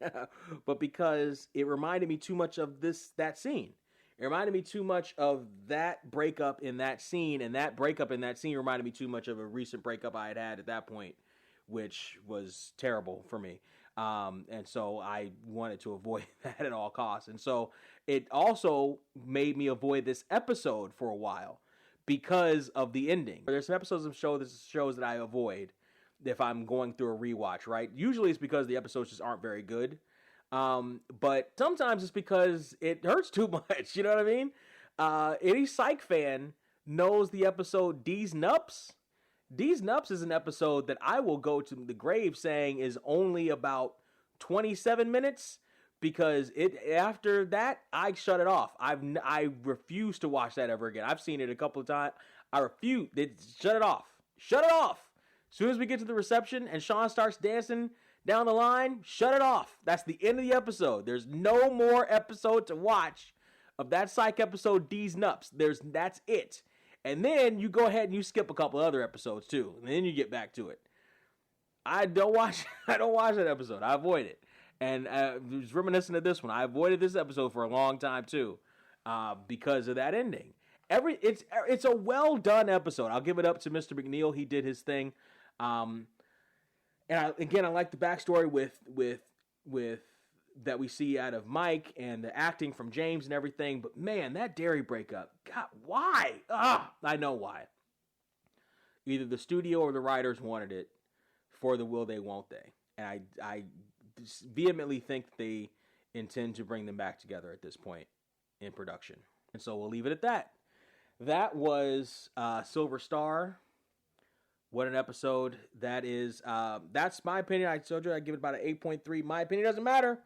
but because it reminded me too much of that scene. It reminded me too much of that breakup in that scene, and that breakup in that scene reminded me too much of a recent breakup I had at that point, which was terrible for me. And so I wanted to avoid that at all costs. And so it also made me avoid this episode for a while because of the ending. There's some episodes of shows that I avoid if I'm going through a rewatch, right? Usually it's because the episodes just aren't very good. But sometimes it's because it hurts too much. You know what I mean? Any Psych fan knows the episode D's Nups. D's Nups is an episode that I will go to the grave saying is only about 27 minutes, because after that I shut it off. I refuse to watch that ever again. I've seen it a couple of times. I refuse. Shut it off. Shut it off. As soon as we get to the reception and Sean starts dancing down the line, shut it off. That's the end of the episode. There's no more episode to watch of that psych episode, D's Nuts. That's it. And then you go ahead and you skip a couple other episodes too, and then you get back to it. I don't watch that episode. I avoid it. And just reminiscent of this one, I avoided this episode for a long time too, because of that ending. It's a well done episode. I'll give it up to Mr. McNeil. He did his thing. And I like the backstory with that we see out of Mike and the acting from James and everything. But man, that Dary breakup, God, why? I know why. Either the studio or the writers wanted it for the will they, won't they. And I vehemently think they intend to bring them back together at this point in production. And so we'll leave it at that. That was Silver Star. What an episode that is. That's my opinion. I told you I'd give it about an 8.3. My opinion doesn't matter.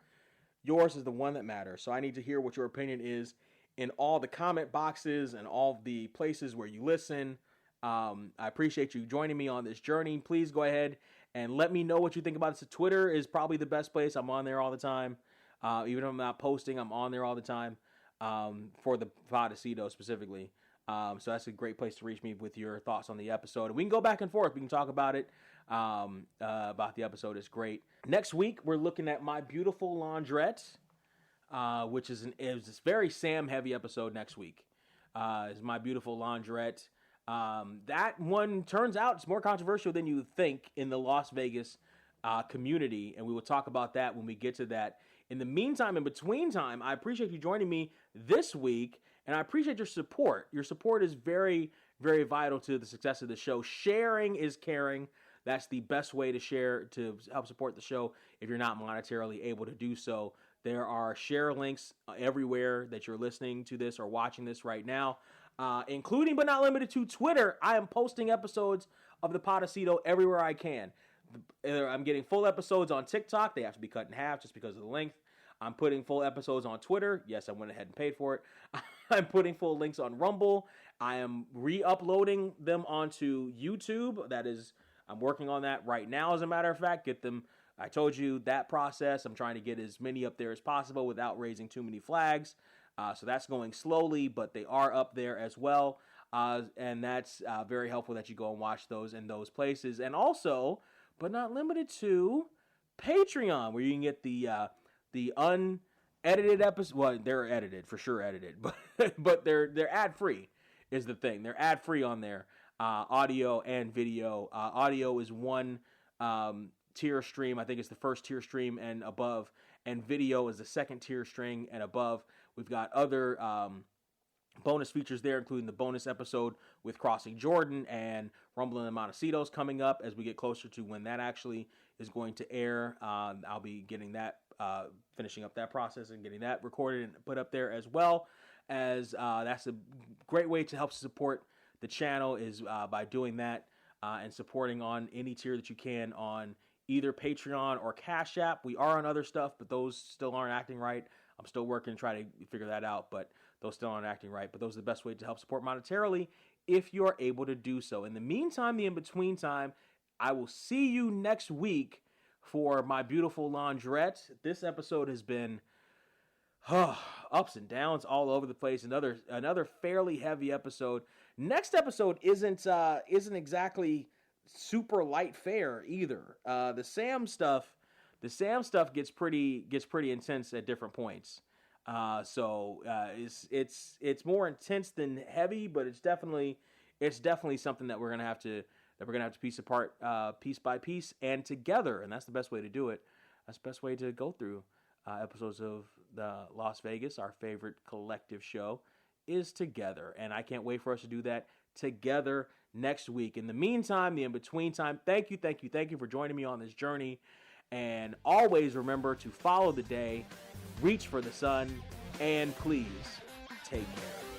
Yours is the one that matters. So I need to hear what your opinion is in all the comment boxes and all the places where you listen. I appreciate you joining me on this journey. Please go ahead and let me know what you think about this. Twitter is probably the best place. I'm on there all the time. Even if I'm not posting, I'm on there all the time for the Podecito specifically. So that's a great place to reach me with your thoughts on the episode. And we can go back and forth. We can talk about it, about the episode. It's great. Next week, we're looking at My Beautiful Laundrette, which is this very Sam-heavy episode next week. Is My Beautiful Laundrette. That one turns out it's more controversial than you would think in the Las Vegas community, and we will talk about that when we get to that. In the meantime, in between time, I appreciate you joining me this week, and I appreciate your support. Your support is very, very vital to the success of the show. Sharing is caring. That's the best way to share, to help support the show if you're not monetarily able to do so. There are share links everywhere that you're listening to this or watching this right now, including but not limited to Twitter. I am posting episodes of the Podecito everywhere I can. I'm getting full episodes on TikTok. They have to be cut in half just because of the length. I'm putting full episodes on Twitter. Yes, I went ahead and paid for it. I'm putting full links on Rumble. I am re-uploading them onto YouTube. I'm working on that right now, as a matter of fact. I told you that process. I'm trying to get as many up there as possible without raising too many flags. So that's going slowly, but they are up there as well. And that's very helpful that you go and watch those in those places. And also, but not limited to, Patreon, where you can get the unedited episodes. Well, they're edited, for sure edited, but they're ad-free is the thing. They're ad-free on there, audio and video. Audio is one tier stream. I think it's the first tier stream and above, and video is the second tier stream and above. We've got other bonus features there, including the bonus episode with Crossing Jordan and Rumbling and Montecitos coming up as we get closer to when that actually is going to air. I'll be getting that, finishing up that process and getting that recorded and put up there, as well as that's a great way to help support the channel is by doing that and supporting on any tier that you can on either Patreon or Cash App. We are on other stuff, but those still aren't acting right. I'm still working to try to figure that out, but those still aren't acting right. But those are the best way to help support monetarily if you are able to do so. In the meantime, the in-between time, I will see you next week for My Beautiful Laundrette. This episode has been ups and downs all over the place. Another fairly heavy episode. Next episode isn't exactly super light fare either. The Sam stuff gets pretty intense at different points. So it's more intense than heavy, but it's definitely something that we're gonna have to piece apart piece by piece and together, and that's the best way to do it. That's the best way to go through episodes of the Las Vegas, our favorite collective show, is together, and I can't wait for us to do that together next week. In the meantime, the in-between time, thank you for joining me on this journey, and always remember to follow the day, reach for the sun, and please take care.